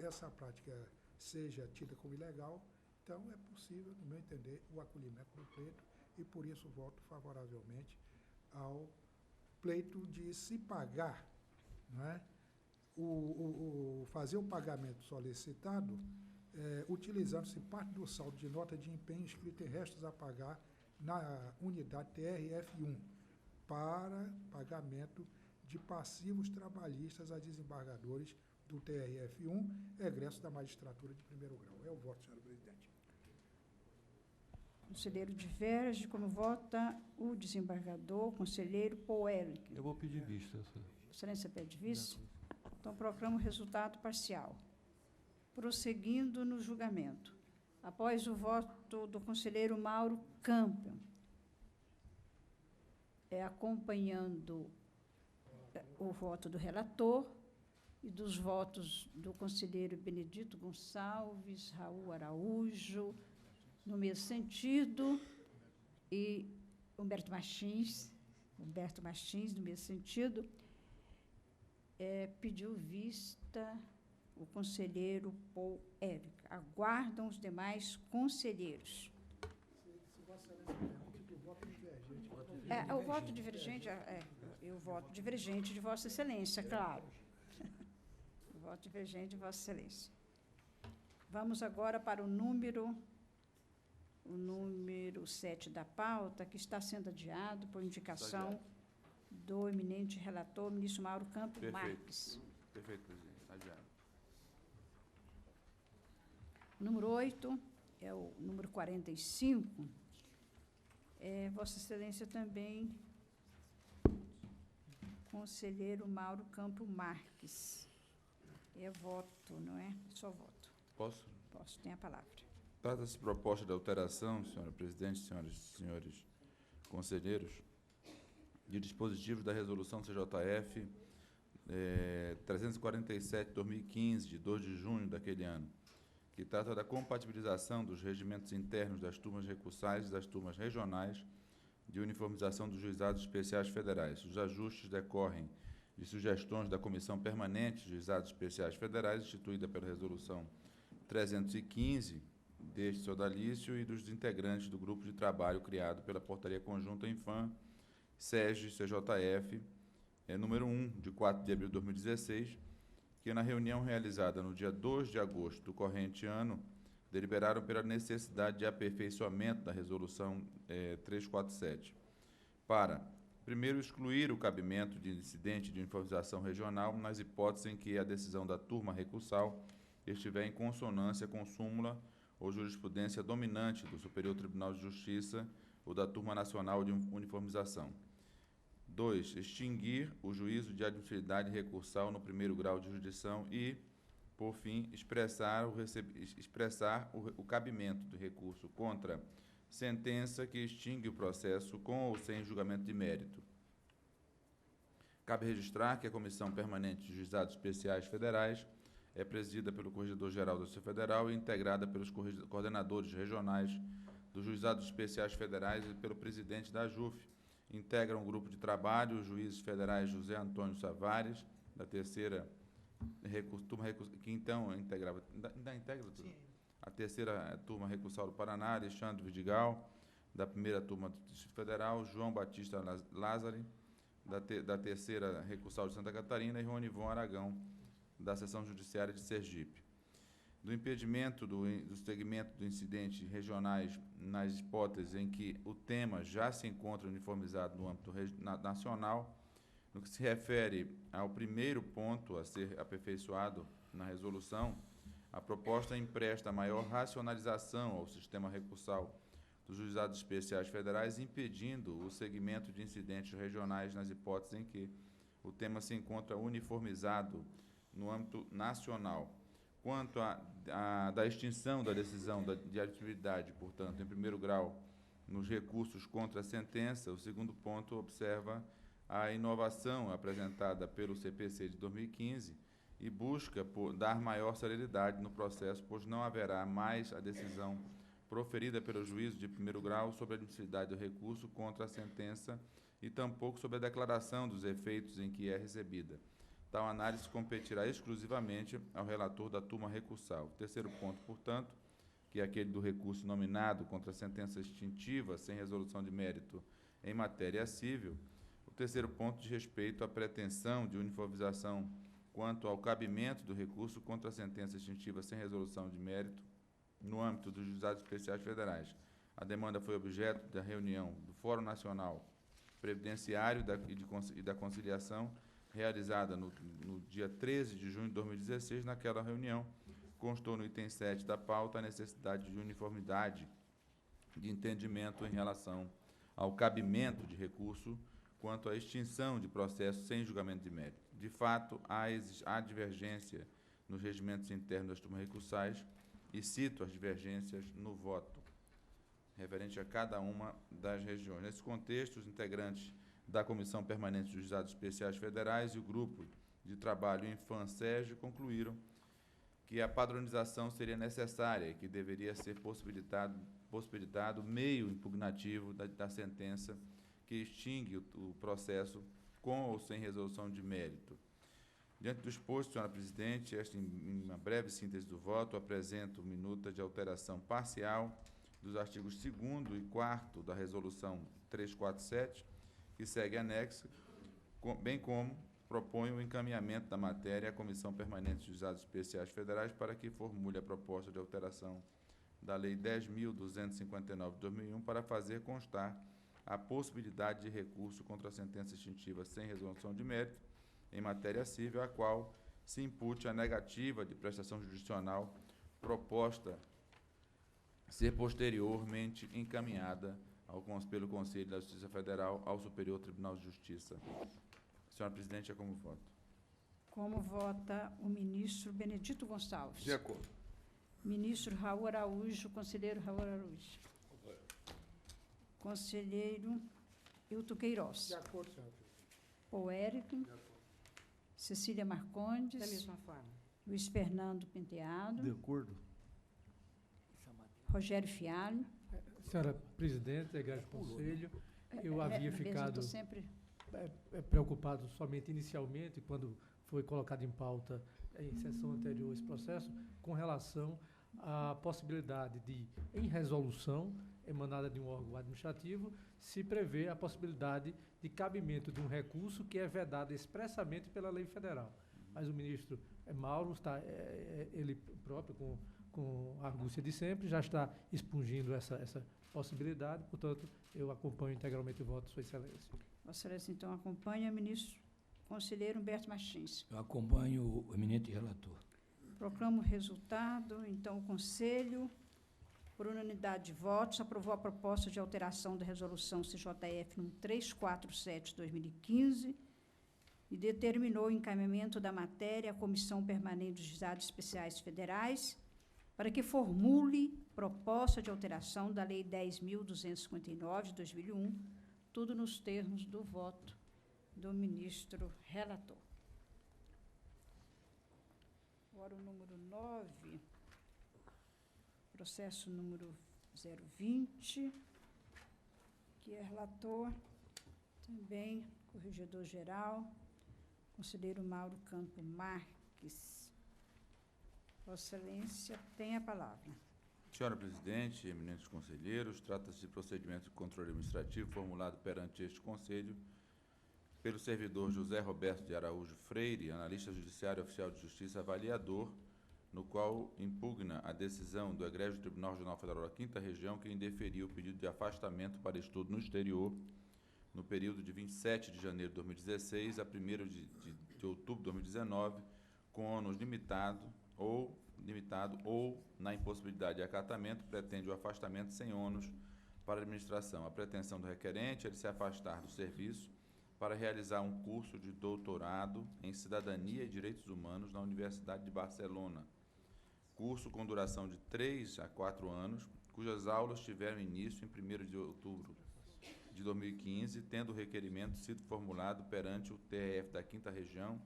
essa prática seja tida como ilegal, então é possível, no meu entender, o acolhimento do pleito e, por isso, voto favoravelmente ao pleito de se pagar, não é? Fazer o pagamento solicitado, utilizando-se parte do saldo de nota de empenho escrito em restos a pagar na unidade TRF1 para pagamento de passivos trabalhistas a desembargadores do TRF1, egresso da magistratura de primeiro grau. É o voto, senhora presidente. Conselheiro diverge. Como vota o desembargador, conselheiro Poelic? Eu vou pedir vista. Excelência pede vista. Então, proclamo o resultado parcial. Prosseguindo no julgamento. Após o voto do conselheiro Mauro Campbell, acompanhando o voto do relator e dos votos do conselheiro Benedito Gonçalves, Raul Araújo, no mesmo sentido, e Humberto Martins, no mesmo sentido, pediu vista o conselheiro Paul Éric. Aguardam os demais conselheiros. O voto divergente, o voto divergente de Vossa Excelência, claro. O voto divergente de Vossa Excelência. Vamos agora para o número 7 da pauta, que está sendo adiado por indicação do eminente relator, ministro Mauro Campbell Marques. Perfeito, presidente. Adiado. Número 8 é o número 45. Vossa Excelência também, conselheiro Mauro Campos Marques. É voto, não é? Só voto. Posso? Posso, tem a palavra. Trata-se de proposta de alteração, senhora presidente, senhoras e senhores conselheiros, de dispositivos da resolução CJF 347/2015, de 2 de junho daquele ano, que trata da compatibilização dos regimentos internos das turmas recursais e das turmas regionais de uniformização dos juizados especiais federais. Os ajustes decorrem de sugestões da Comissão Permanente de Juizados Especiais Federais, instituída pela Resolução 315, deste sodalício, e dos integrantes do grupo de trabalho criado pela Portaria Conjunta Infam, SEGE, CJF, número 1, de 4 de abril de 2016, que na reunião realizada no dia 2 de agosto do corrente ano, deliberaram pela necessidade de aperfeiçoamento da Resolução 347, para, primeiro, excluir o cabimento de incidente de uniformização regional nas hipóteses em que a decisão da turma recursal estiver em consonância com súmula ou jurisprudência dominante do Superior Tribunal de Justiça ou da turma nacional de uniformização. 2. Extinguir o juízo de admissibilidade recursal no primeiro grau de jurisdição e, por fim, expressar o cabimento do recurso contra sentença que extingue o processo com ou sem julgamento de mérito. Cabe registrar que a Comissão Permanente de Juizados Especiais Federais é presidida pelo Corregedor-Geral da Justiça Federal e integrada pelos coordenadores regionais dos Juizados Especiais Federais e pelo presidente da JUF. Integram um grupo de trabalho os juízes federais José Antônio Savares, da terceira turma, que então integrava, ainda integra tudo? A terceira turma recursal do Paraná, Alexandre Vidigal, da primeira turma do Distrito Federal, João Batista Lázari, da terceira recursal de Santa Catarina, e Ronivon Aragão, da Seção Judiciária de Sergipe. Do impedimento do segmento do incidente regionais nas hipóteses em que o tema já se encontra uniformizado no âmbito nacional, no que se refere ao primeiro ponto a ser aperfeiçoado na resolução, a proposta empresta maior racionalização ao sistema recursal dos juizados especiais federais, impedindo o segmento de incidentes regionais nas hipóteses em que o tema se encontra uniformizado no âmbito nacional. Quanto da extinção da decisão de admissibilidade, portanto, em primeiro grau, nos recursos contra a sentença, o segundo ponto observa a inovação apresentada pelo CPC de 2015 e busca dar maior celeridade no processo, pois não haverá mais a decisão proferida pelo juízo de primeiro grau sobre a admissibilidade do recurso contra a sentença e tampouco sobre a declaração dos efeitos em que é recebida. Tal análise competirá exclusivamente ao relator da turma recursal. O terceiro ponto, portanto, que é aquele do recurso nominado contra a sentença extintiva sem resolução de mérito em matéria civil. O terceiro ponto diz respeito à pretensão de uniformização quanto ao cabimento do recurso contra a sentença extintiva sem resolução de mérito no âmbito dos juizados especiais federais. A demanda foi objeto da reunião do Fórum Nacional Previdenciário e da Conciliação, realizada no dia 13 de junho de 2016. Naquela reunião, constou no item 7 da pauta a necessidade de uniformidade de entendimento em relação ao cabimento de recurso quanto à extinção de processo sem julgamento de mérito. De fato, há divergência nos regimentos internos das turmas recursais e cito as divergências no voto referente a cada uma das regiões. Nesse contexto, os integrantes da Comissão Permanente dos Juizados Especiais Federais e o Grupo de Trabalho InfanSERG concluíram que a padronização seria necessária e que deveria ser possibilitado meio impugnativo da sentença que extingue o processo com ou sem resolução de mérito. Diante do exposto, senhora presidente, em uma breve síntese do voto, apresento minuta de alteração parcial dos artigos 2º e 4º da Resolução 347, que segue anexo, bem como proponho o encaminhamento da matéria à Comissão Permanente dos Juizados Especiais Federais para que formule a proposta de alteração da Lei 10.259 de 2001 para fazer constar a possibilidade de recurso contra a sentença extintiva sem resolução de mérito em matéria civil, a qual se impute a negativa de prestação jurisdicional proposta ser posteriormente encaminhada pelo Conselho da Justiça Federal ao Superior Tribunal de Justiça. Senhora presidente, é como voto. Como vota o ministro Benedito Gonçalves? De acordo. Ministro Raul Araújo, conselheiro Raul Araújo. Conselheiro Hilton Queiroz. De acordo, senhora presidente. Paul Érico. Cecília Marcondes. Da mesma forma. Luiz Fernando Penteado. De acordo. Rogério Fialho. Senhora presidente, egresso conselho, eu havia ficado sempre preocupado somente inicialmente, quando foi colocado em pauta em sessão anterior esse processo, com relação à possibilidade de, em resolução emanada de um órgão administrativo, se prevê a possibilidade de cabimento de um recurso que é vedado expressamente pela lei federal. Mas o ministro Mauro está, ele próprio, com a argúcia de sempre, já está expungindo essa possibilidade, portanto, eu acompanho integralmente o voto de Sua Excelência. Vossa Excelência, então, acompanha o ministro conselheiro Humberto Martins. Eu acompanho o eminente relator. Proclamo o resultado. Então, o Conselho, por unanimidade de votos, aprovou a proposta de alteração da Resolução CJF número 347 de 2015 e determinou o encaminhamento da matéria à Comissão Permanente dos Juizados Especiais Federais para que formule proposta de alteração da Lei 10.259 de 2001, tudo nos termos do voto do ministro relator. Agora o número 9, processo número 020, que é relator, também corregedor-geral, conselheiro Mauro Campo Marques. Vossa Excelência tem a palavra. Senhora presidente, eminentes conselheiros, trata-se de procedimento de controle administrativo formulado perante este Conselho pelo servidor José Roberto de Araújo Freire, analista judiciário oficial de justiça avaliador, no qual impugna a decisão do Egrégio Tribunal Regional Federal da 5ª Região, que indeferiu o pedido de afastamento para estudo no exterior no período de 27 de janeiro de 2016 a 1º de outubro de 2019, com ônus limitado ou na impossibilidade de acatamento, pretende o afastamento sem ônus para a administração. A pretensão do requerente é de se afastar do serviço para realizar um curso de doutorado em Cidadania e Direitos Humanos na Universidade de Barcelona, curso com duração de 3 a 4 anos, cujas aulas tiveram início em 1º de outubro de 2015, tendo o requerimento sido formulado perante o TRF da 5ª Região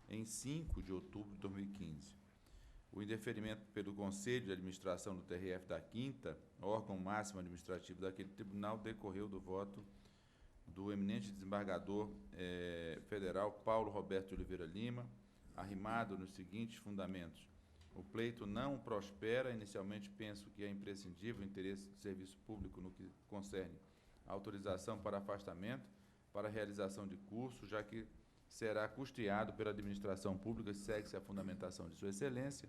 em 5 de outubro de 2015. O indeferimento pelo Conselho de Administração do TRF da 5ª, órgão máximo administrativo daquele tribunal, decorreu do voto do eminente desembargador federal Paulo Roberto de Oliveira Lima, arrimado nos seguintes fundamentos. O pleito não prospera. Inicialmente, penso que é imprescindível o interesse do serviço público no que concerne a autorização para afastamento, para a realização de curso, já que será custeado pela administração pública, segue-se a fundamentação de Sua Excelência.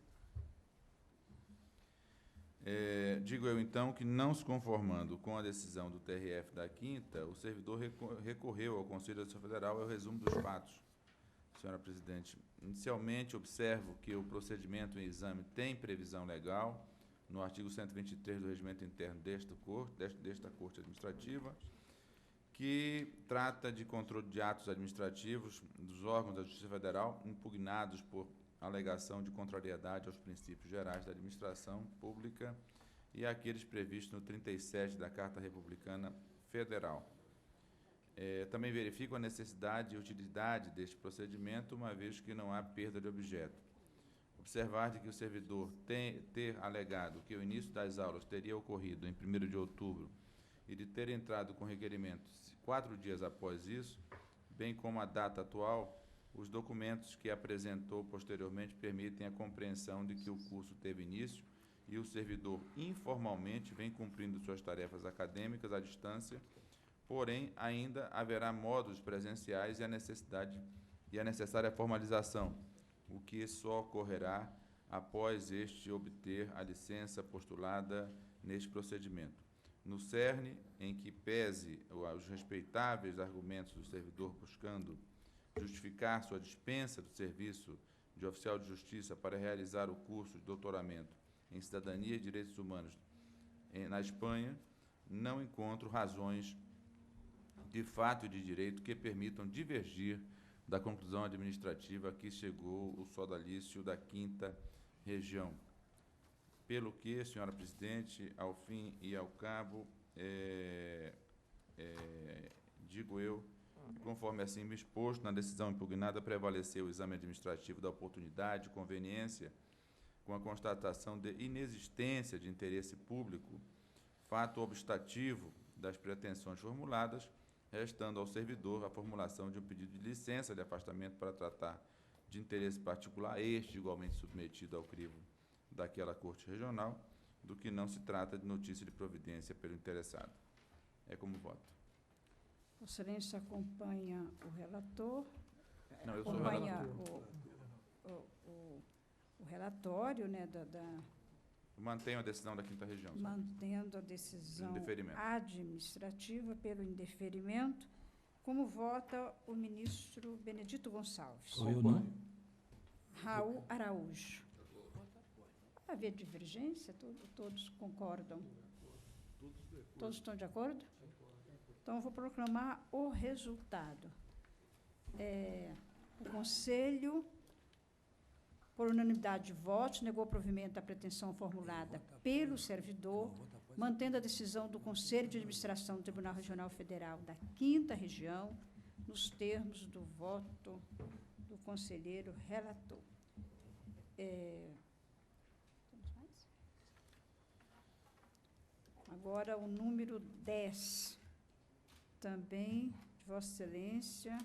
Digo eu, então, que não se conformando com a decisão do TRF da 5ª, o servidor recorreu ao Conselho da Justiça Federal ao resumo dos fatos. Senhora presidente, inicialmente observo que o procedimento em exame tem previsão legal no artigo 123 do Regimento Interno desta Corte Administrativa, que trata de controle de atos administrativos dos órgãos da Justiça Federal impugnados por alegação de contrariedade aos princípios gerais da administração pública e àqueles previstos no 37 da Carta Republicana Federal. Também verifico a necessidade e utilidade deste procedimento, uma vez que não há perda de objeto. Observar de que o servidor ter alegado que o início das aulas teria ocorrido em 1º de outubro e de ter entrado com requerimentos 4 dias após isso, bem como a data atual, os documentos que apresentou posteriormente permitem a compreensão de que o curso teve início e o servidor informalmente vem cumprindo suas tarefas acadêmicas à distância, porém ainda haverá módulos presenciais e a necessária formalização, o que só ocorrerá após este obter a licença postulada neste procedimento. No cerne, em que pese os respeitáveis argumentos do servidor buscando justificar sua dispensa do serviço de oficial de justiça para realizar o curso de doutoramento em Cidadania e Direitos Humanos na Espanha, não encontro razões de fato e de direito que permitam divergir da conclusão administrativa a que chegou o sodalício da 5ª Região. Pelo que, senhora presidente, ao fim e ao cabo, digo eu, conforme assim me exposto, na decisão impugnada prevaleceu o exame administrativo da oportunidade e conveniência, com a constatação de inexistência de interesse público, fato obstativo das pretensões formuladas, restando ao servidor a formulação de um pedido de licença de afastamento para tratar de interesse particular, este igualmente submetido ao crivo daquela Corte Regional, do que não se trata de notícia de providência pelo interessado. É como voto. Vossa Excelência acompanha o relator? Não, eu sou acompanha relator. o relatório, né, Mantenho a decisão da 5ª Região. mantendo a decisão Indeferimento. administrativa pelo indeferimento. Como vota o ministro Benedito Gonçalves? Sou eu, não? Raul Araújo. Haver divergência? Todos concordam? Todos estão de acordo? Então, eu vou proclamar o resultado. O Conselho, por unanimidade de votos, negou provimento à pretensão formulada pelo servidor, mantendo a decisão do Conselho de Administração do Tribunal Regional Federal da 5ª Região, nos termos do voto do conselheiro relator. Temos mais? Agora, o número 10, também de Vossa Excelência,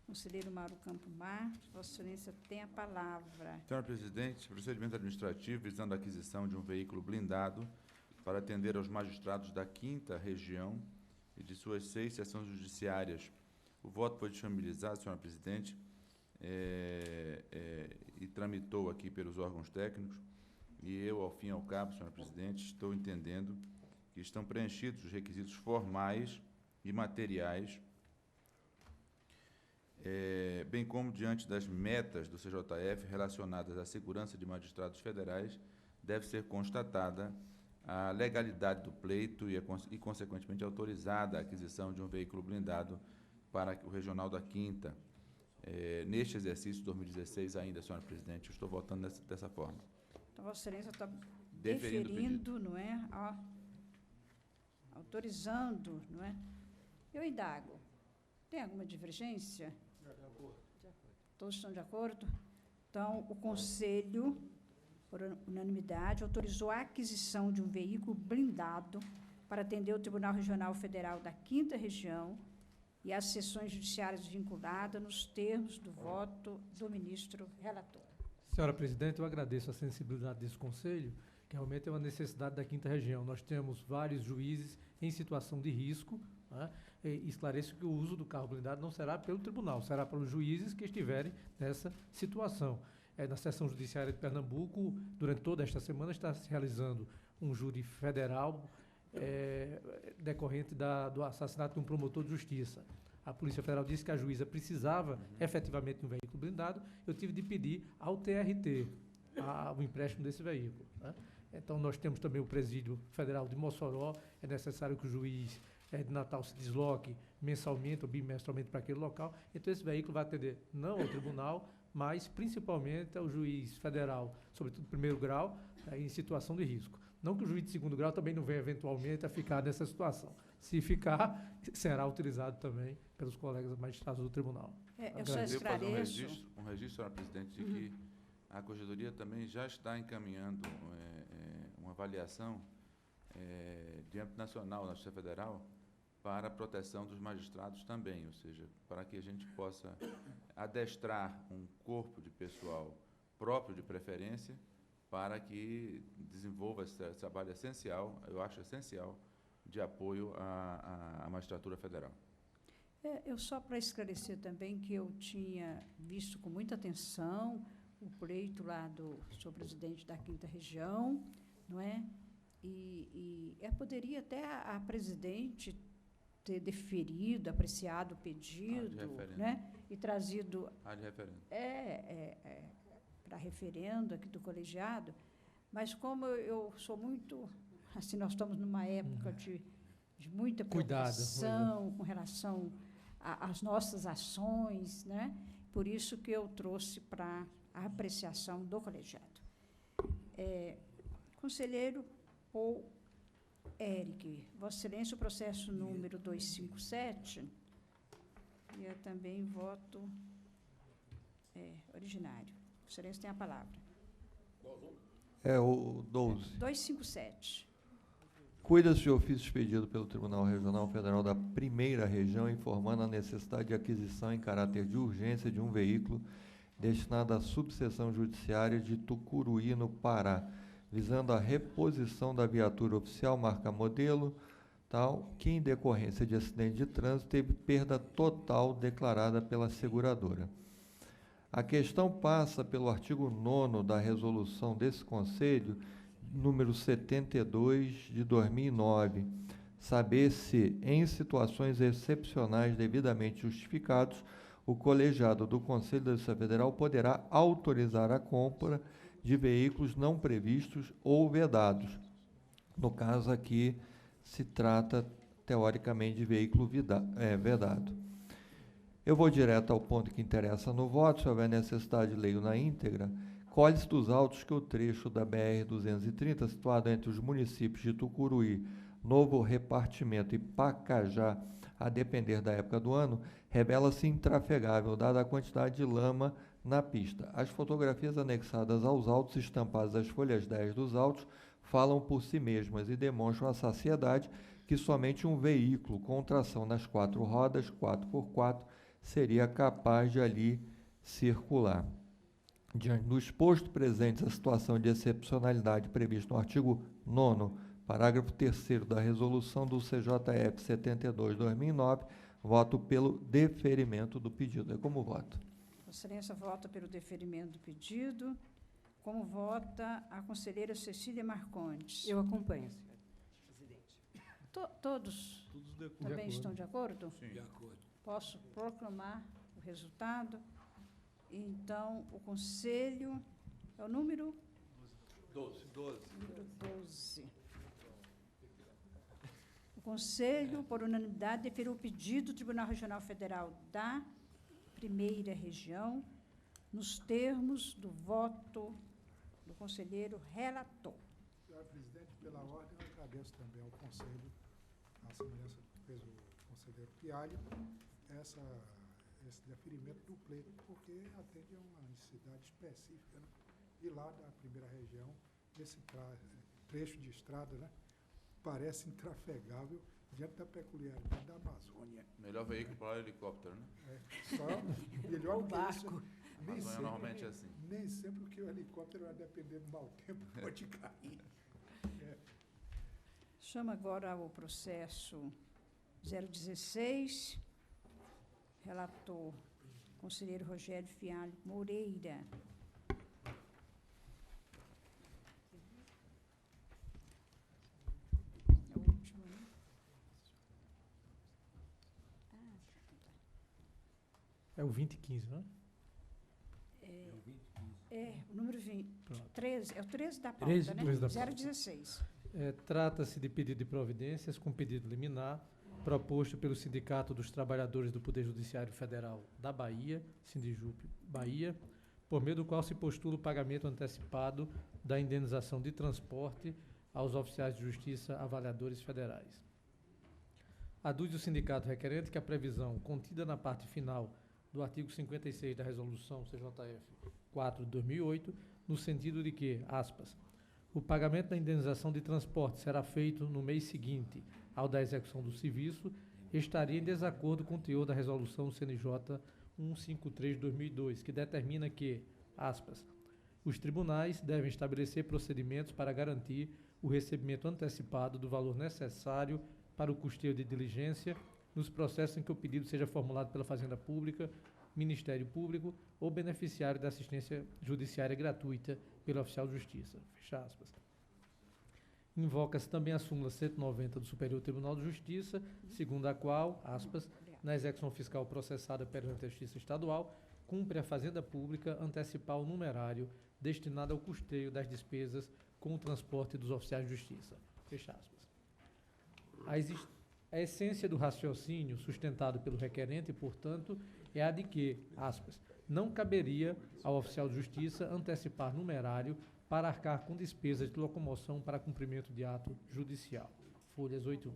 conselheiro Mauro Campo Marques. Vossa Excelência tem a palavra. Senhora presidente, procedimento administrativo visando a aquisição de um veículo blindado para atender aos magistrados da 5ª Região e de suas 6 seções judiciárias. O voto foi disponibilizado, senhora presidente, e tramitou aqui pelos órgãos técnicos, e eu, ao fim e ao cabo, senhora presidente, estou entendendo que estão preenchidos os requisitos formais e materiais, bem como diante das metas do CJF relacionadas à segurança de magistrados federais, deve ser constatada a legalidade do pleito e consequentemente, autorizada a aquisição de um veículo blindado para o Regional da 5ª. Neste exercício 2016 ainda, senhora presidente, eu estou votando dessa forma. Então, Vossa Excelência está Deferindo o deferindo, não é? Autorizando, não é? Eu indago. Tem alguma divergência? Todos estão de acordo? Então, o Conselho, por unanimidade, autorizou a aquisição de um veículo blindado para atender o Tribunal Regional Federal da 5ª Região e as sessões judiciárias vinculadas nos termos do voto do ministro relator. Senhora presidente, eu agradeço a sensibilidade desse conselho, que realmente é uma necessidade da 5ª Região. Nós temos vários juízes em situação de risco, né? E esclareço que o uso do carro blindado não será pelo tribunal, será pelos juízes que estiverem nessa situação. Na seção judiciária de Pernambuco, durante toda esta semana, está se realizando um júri federal decorrente do assassinato de um promotor de justiça. A Polícia Federal disse que a juíza precisava efetivamente de um veículo blindado. Eu tive de pedir ao TRT o empréstimo desse veículo, né? Então, nós temos também o Presídio Federal de Mossoró. É necessário que o juiz de Natal se desloque mensalmente ou bimestralmente para aquele local. Então, esse veículo vai atender não ao tribunal, mas principalmente ao juiz federal, sobretudo primeiro grau, em situação de risco. Não que o juiz de segundo grau também não venha eventualmente a ficar nessa situação. Se ficar, será utilizado também pelos colegas magistrados do tribunal. Eu só Devo fazer esclareço. um registro, senhora presidente, de que a Corregedoria também já está encaminhando uma avaliação de âmbito nacional na Justiça Federal para a proteção dos magistrados também, ou seja, para que a gente possa adestrar um corpo de pessoal próprio de preferência para que desenvolva esse trabalho essencial, eu acho essencial, de apoio à magistratura federal. Eu só para esclarecer também que eu tinha visto com muita atenção o pleito lá do senhor presidente da 5ª Região, não é? E poderia até a presidente ter deferido, apreciado o pedido, né? E trazido De referendo. Para referendo aqui do colegiado, mas como eu sou muito, assim, nós estamos numa época de muita preocupação com relação às nossas ações, né? Por isso que eu trouxe para a apreciação do colegiado. Conselheiro Paul Eric, Vossa Excelência, o processo número 257, e eu também voto originário. Vossa Excelência tem a palavra. É o 12. 257. Cuida-se de ofício expedido pelo Tribunal Regional Federal da 1ª Região, informando a necessidade de aquisição em caráter de urgência de um veículo destinado à subseção judiciária de Tucuruí, no Pará, visando a reposição da viatura oficial marca modelo, tal, que em decorrência de acidente de trânsito teve perda total declarada pela seguradora. A questão passa pelo artigo 9º da resolução desse Conselho, número 72 de 2009, saber se, em situações excepcionais devidamente justificados, o colegiado do Conselho da Justiça Federal poderá autorizar a compra de veículos não previstos ou vedados. No caso aqui, se trata, teoricamente, de veículo vedado. Eu vou direto ao ponto que interessa no voto. Se houver necessidade, leio na íntegra. Colhe-se dos autos que o trecho da BR-230, situado entre os municípios de Tucuruí, Novo Repartimento e Pacajá, a depender da época do ano, revela-se intrafegável, dada a quantidade de lama na pista. As fotografias anexadas aos autos, estampadas às folhas 10 dos autos, falam por si mesmas e demonstram a saciedade que somente um veículo com tração nas 4 rodas, 4x4, seria capaz de ali circular. Diante do exposto, presente a situação de excepcionalidade prevista no artigo 9º, parágrafo 3º da resolução do CJF 72/2009, voto pelo deferimento do pedido. É como voto. Vossa Excelência vota pelo deferimento do pedido. Como vota a conselheira Cecília Marcondes? Eu acompanho, senhora presidente. Todos também estão de acordo? Sim. De acordo. Posso proclamar o resultado? Então, o Conselho é o número 12. número 12. O Conselho, por unanimidade, deferiu o pedido do Tribunal Regional Federal da 1ª Região, nos termos do voto do conselheiro relator. Senhora presidente, pela ordem, eu agradeço também ao Conselho, a semelhança do que fez o conselheiro Pialho, esse deferimento do pleito, porque atende a uma necessidade específica, né? E lá da 1ª Região, esse trecho de estrada, né, parece intrafegável diante da peculiaridade da Amazônia. Melhor veículo para o helicóptero, né? Só melhor O que barco. isso. Nem Amazônia normalmente é assim. Nem sempre o que o helicóptero vai depender do mau tempo, pode cair. Chama agora o processo 016, relator, conselheiro Rogério Fialho Moreira. É o último, né? É o 2015, não é? O número 20, Pronto. 13, é o 13 da pauta, 13 né? da pauta. 016. Trata-se de pedido de providências com pedido liminar proposto pelo Sindicato dos Trabalhadores do Poder Judiciário Federal da Bahia, Sindijup Bahia, por meio do qual se postula o pagamento antecipado da indenização de transporte aos oficiais de justiça avaliadores federais. Aduz o sindicato requerente que a previsão contida na parte final do artigo 56 da Resolução CJF 4 de 2008, no sentido de que, aspas, o pagamento da indenização de transporte será feito no mês seguinte ao da execução do serviço, estaria em desacordo com o teor da Resolução CNJ 153 de 2002, que determina que, aspas, os tribunais devem estabelecer procedimentos para garantir o recebimento antecipado do valor necessário para o custeio de diligência nos processos em que o pedido seja formulado pela Fazenda Pública, Ministério Público ou beneficiário da assistência judiciária gratuita pelo oficial de justiça. Fecha aspas. Invoca-se também a súmula 190 do Superior Tribunal de Justiça, segundo a qual, aspas, na execução fiscal processada perante a Justiça Estadual, cumpre a Fazenda Pública antecipar o numerário destinado ao custeio das despesas com o transporte dos oficiais de justiça. Fecha aspas. A essência do raciocínio sustentado pelo requerente, portanto, é a de que, aspas, não caberia ao oficial de justiça antecipar numerário para arcar com despesas de locomoção para cumprimento de ato judicial. Folhas 81.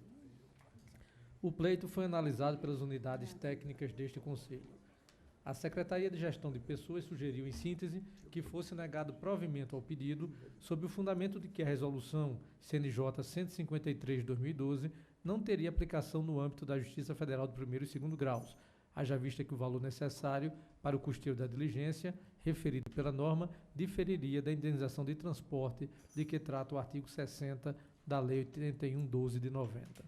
O pleito foi analisado pelas unidades técnicas deste Conselho. A Secretaria de Gestão de Pessoas sugeriu, em síntese, que fosse negado provimento ao pedido sob o fundamento de que a Resolução CNJ 153 de 2012 não teria aplicação no âmbito da Justiça Federal do primeiro e segundo graus, haja vista que o valor necessário para o custeio da diligência, referido pela norma, diferiria da indenização de transporte de que trata o artigo 60 da Lei 81/12 de 90.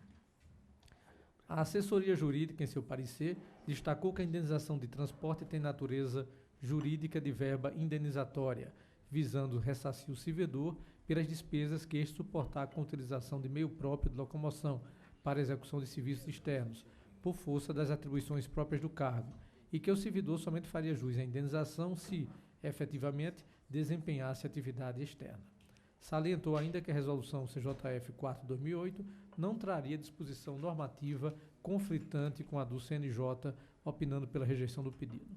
A assessoria jurídica, em seu parecer, destacou que a indenização de transporte tem natureza jurídica de verba indenizatória, visando ressarcir o servidor pelas despesas que este suportar com a utilização de meio próprio de locomoção para a execução de serviços externos, por força das atribuições próprias do cargo, e que o servidor somente faria jus à indenização se, efetivamente, desempenhasse atividade externa. Salientou ainda que a Resolução CJF 4 de 2008 não traria disposição normativa conflitante com a do CNJ, opinando pela rejeição do pedido.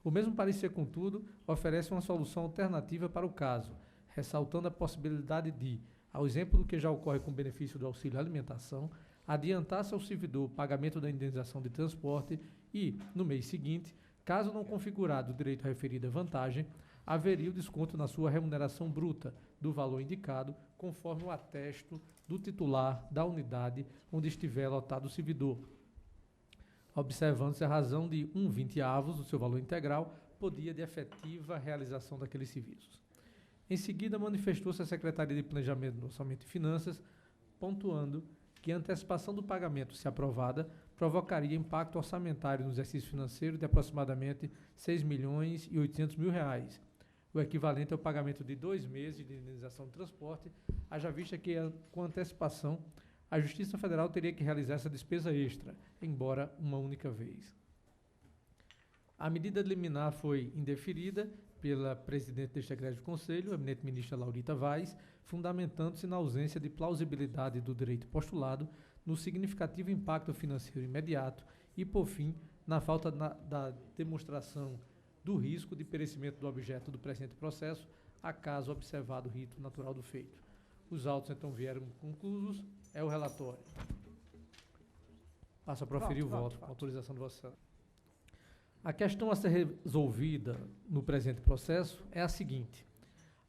O mesmo parecer, contudo, oferece uma solução alternativa para o caso, ressaltando a possibilidade de, ao exemplo do que já ocorre com o benefício do auxílio alimentação, adiantar-se ao servidor o pagamento da indenização de transporte e, no mês seguinte, caso não configurado o direito à referida vantagem, haveria o desconto na sua remuneração bruta do valor indicado, conforme o atesto do titular da unidade onde estiver lotado o servidor, observando-se a razão de 1/20 do seu valor integral por dia de efetiva realização daqueles serviços. Em seguida, manifestou-se a Secretaria de Planejamento do Orçamento e Finanças, pontuando que a antecipação do pagamento, se aprovada, provocaria impacto orçamentário no exercício financeiro de aproximadamente R$ 6.800.000, o equivalente ao pagamento de 2 meses de indenização de transporte, haja vista que, com antecipação, a Justiça Federal teria que realizar essa despesa extra, embora uma única vez. A medida liminar foi indeferida pela presidente deste Egrégio Conselho, a eminente ministra Laurita Vaz, fundamentando-se na ausência de plausibilidade do direito postulado, no significativo impacto financeiro imediato e, por fim, na falta da demonstração do risco de perecimento do objeto do presente processo, acaso observado o rito natural do feito. Os autos, então, vieram conclusos. É o relatório. Passo a proferir o voto, com autorização de Vossa Excelência. A questão a ser resolvida no presente processo é a seguinte: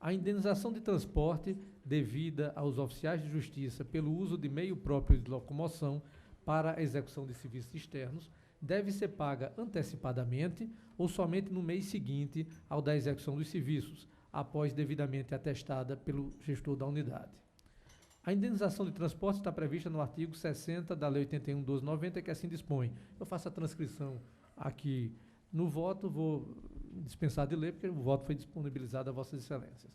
a indenização de transporte devida aos oficiais de justiça pelo uso de meio próprio de locomoção para a execução de serviços externos deve ser paga antecipadamente ou somente no mês seguinte ao da execução dos serviços, após devidamente atestada pelo gestor da unidade. A indenização de transporte está prevista no artigo 60 da Lei 81/1290, que assim dispõe. Eu faço a transcrição aqui no voto, vou dispensar de ler, porque o voto foi disponibilizado a Vossas Excelências.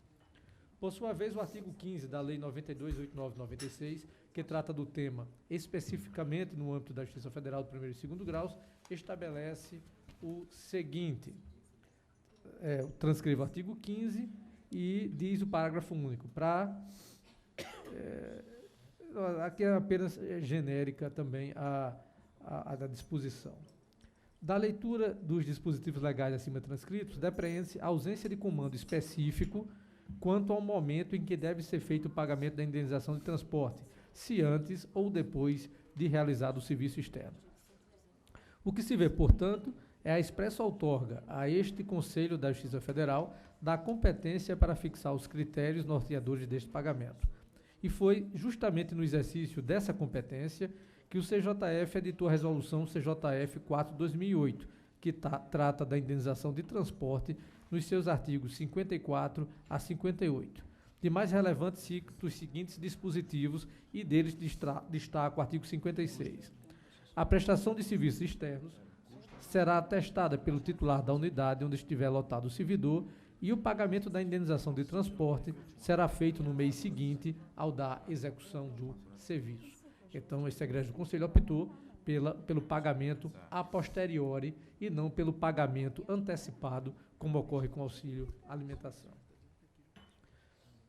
Por sua vez, o artigo 15 da Lei 92.89/96, que trata do tema especificamente no âmbito da Justiça Federal do primeiro e segundo graus, estabelece o seguinte: transcrevo o artigo 15 e diz o parágrafo único. Aqui é apenas genérica também a disposição. Da leitura dos dispositivos legais acima transcritos, depreende-se a ausência de comando específico quanto ao momento em que deve ser feito o pagamento da indenização de transporte, se antes ou depois de realizado o serviço externo. O que se vê, portanto, é a expressa outorga a este Conselho da Justiça Federal da competência para fixar os critérios norteadores deste pagamento. E foi justamente no exercício dessa competência que o CJF editou a resolução CJF 4/2008, que trata da indenização de transporte nos seus artigos 54 a 58. De mais relevante, cito os seguintes dispositivos e deles destaco o artigo 56. A prestação de serviços externos será atestada pelo titular da unidade onde estiver lotado o servidor e o pagamento da indenização de transporte será feito no mês seguinte ao da execução do serviço. Então, esse egrégio conselho optou pelo pagamento a posteriori e não pelo pagamento antecipado, como ocorre com o auxílio alimentação.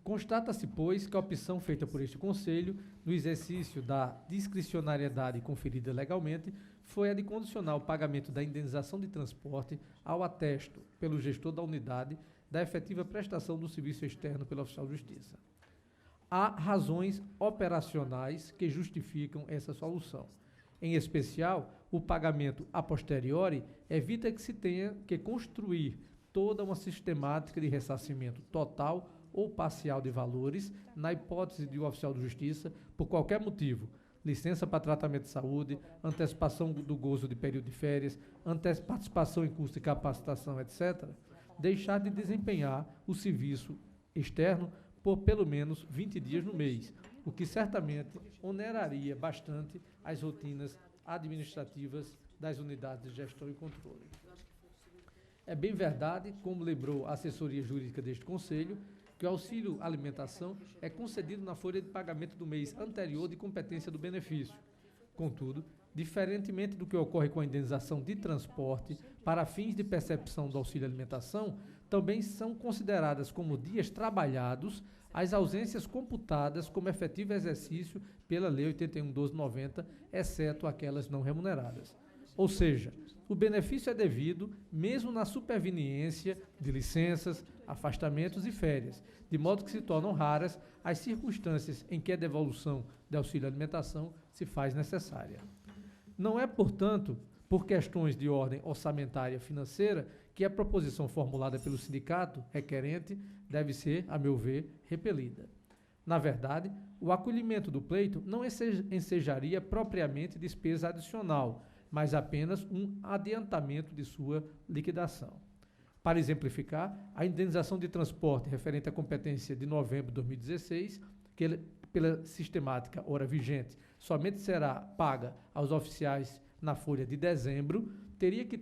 Constata-se, pois, que a opção feita por este Conselho, no exercício da discricionariedade conferida legalmente, foi a de condicionar o pagamento da indenização de transporte ao atesto, pelo gestor da unidade, da efetiva prestação do serviço externo pelo oficial de justiça. Há razões operacionais que justificam essa solução. Em especial, o pagamento a posteriori evita que se tenha que construir toda uma sistemática de ressarcimento total ou parcial de valores, na hipótese de o oficial de justiça, por qualquer motivo, licença para tratamento de saúde, antecipação do gozo de período de férias, participação em curso de capacitação, etc., deixar de desempenhar o serviço externo por pelo menos 20 dias no mês, o que certamente oneraria bastante as rotinas administrativas das unidades de gestão e controle. É bem verdade, como lembrou a assessoria jurídica deste Conselho, que o auxílio alimentação é concedido na folha de pagamento do mês anterior de competência do benefício. Contudo, diferentemente do que ocorre com a indenização de transporte, para fins de percepção do auxílio alimentação, também são consideradas como dias trabalhados as ausências computadas como efetivo exercício pela Lei 81.1290, exceto aquelas não remuneradas. Ou seja, o benefício é devido mesmo na superveniência de licenças, afastamentos e férias, de modo que se tornam raras as circunstâncias em que a devolução de auxílio alimentação se faz necessária. Não é, portanto, por questões de ordem orçamentária financeira que a proposição formulada pelo sindicato requerente deve ser, a meu ver, repelida. Na verdade, o acolhimento do pleito não ensejaria propriamente despesa adicional, mas apenas um adiantamento de sua liquidação. Para exemplificar, a indenização de transporte referente à competência de novembro de 2016, que pela sistemática ora vigente somente será paga aos oficiais na folha de dezembro, teria que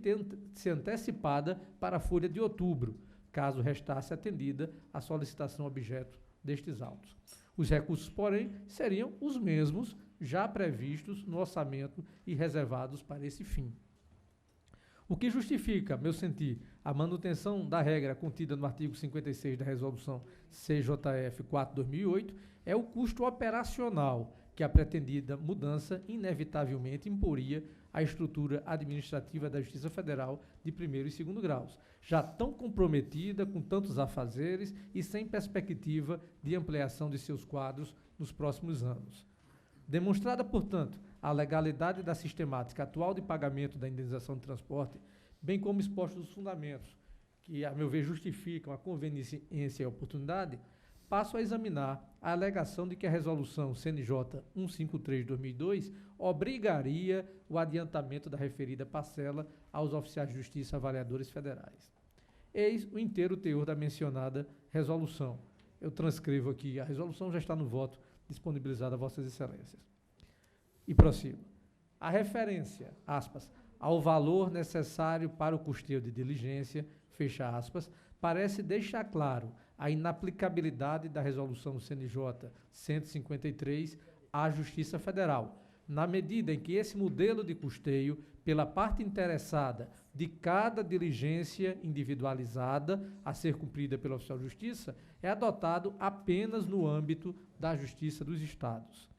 ser antecipada para a folha de outubro, caso restasse atendida a solicitação objeto destes autos. Os recursos, porém, seriam os mesmos já previstos no orçamento e reservados para esse fim. O que justifica, a meu sentir, a manutenção da regra contida no artigo 56 da Resolução CJF 4/2008 é o custo operacional que a pretendida mudança inevitavelmente imporia à estrutura administrativa da Justiça Federal de primeiro e segundo graus, já tão comprometida com tantos afazeres e sem perspectiva de ampliação de seus quadros nos próximos anos. Demonstrada, portanto, a legalidade da sistemática atual de pagamento da indenização de transporte, bem como expostos os fundamentos, que, a meu ver, justificam a conveniência e a oportunidade, passo a examinar a alegação de que a resolução CNJ 153/2002 obrigaria o adiantamento da referida parcela aos oficiais de justiça avaliadores federais. Eis o inteiro teor da mencionada resolução. Eu transcrevo aqui, a resolução já está no voto disponibilizado a Vossas Excelências. E prossigo. A referência, aspas, ao valor necessário para o custeio de diligência, fecha aspas, parece deixar claro a inaplicabilidade da resolução do CNJ 153 à Justiça Federal, na medida em que esse modelo de custeio, pela parte interessada de cada diligência individualizada a ser cumprida pelo oficial de justiça, é adotado apenas no âmbito da Justiça dos Estados.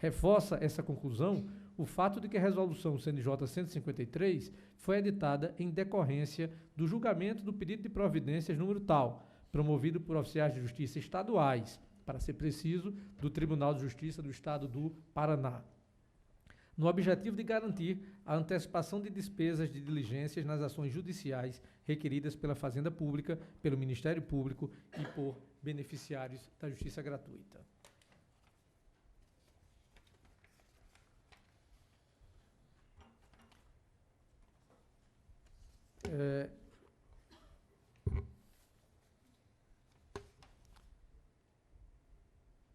Reforça essa conclusão o fato de que a resolução CNJ 153 foi editada em decorrência do julgamento do pedido de providências número tal, promovido por oficiais de justiça estaduais, para ser preciso, do Tribunal de Justiça do Estado do Paraná, no objetivo de garantir a antecipação de despesas de diligências nas ações judiciais requeridas pela Fazenda Pública, pelo Ministério Público e por beneficiários da Justiça Gratuita.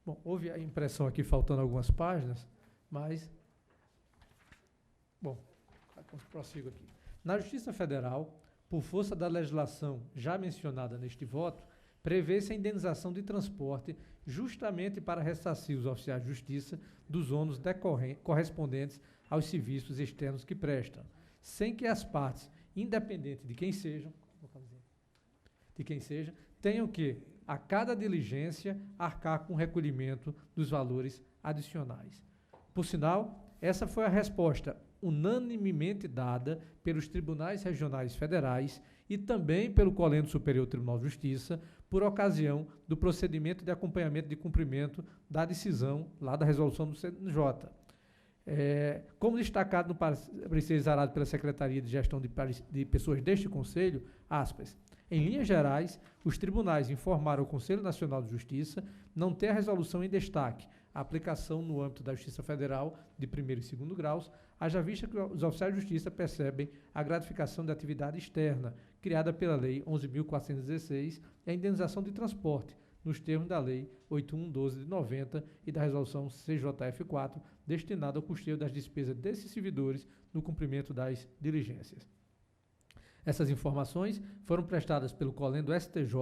Bom, houve a impressão aqui faltando algumas páginas, mas... Bom, prossigo aqui. Na Justiça Federal, por força da legislação já mencionada neste voto, prevê-se a indenização de transporte justamente para ressarcir os oficiais de justiça dos ônus correspondentes aos serviços externos que prestam, sem que as partes, independente de quem sejam, tenham que, a cada diligência, arcar com o recolhimento dos valores adicionais. Por sinal, essa foi a resposta unanimemente dada pelos tribunais regionais federais e também pelo Colégio Superior Tribunal de Justiça, por ocasião do procedimento de acompanhamento de cumprimento da decisão, lá da resolução do CNJ. Como destacado no parecer exarado pela Secretaria de Gestão de Pessoas deste Conselho, aspas, em linhas gerais, os tribunais informaram ao Conselho Nacional de Justiça não ter a resolução em destaque, a aplicação no âmbito da Justiça Federal de primeiro e segundo graus, haja vista que os oficiais de justiça percebem a gratificação da atividade externa, criada pela Lei 11.416, e a indenização de transporte, nos termos da Lei 8112 de 90 e da Resolução CJF4, destinada ao custeio das despesas desses servidores no cumprimento das diligências. Essas informações foram prestadas pelo Colém do STJ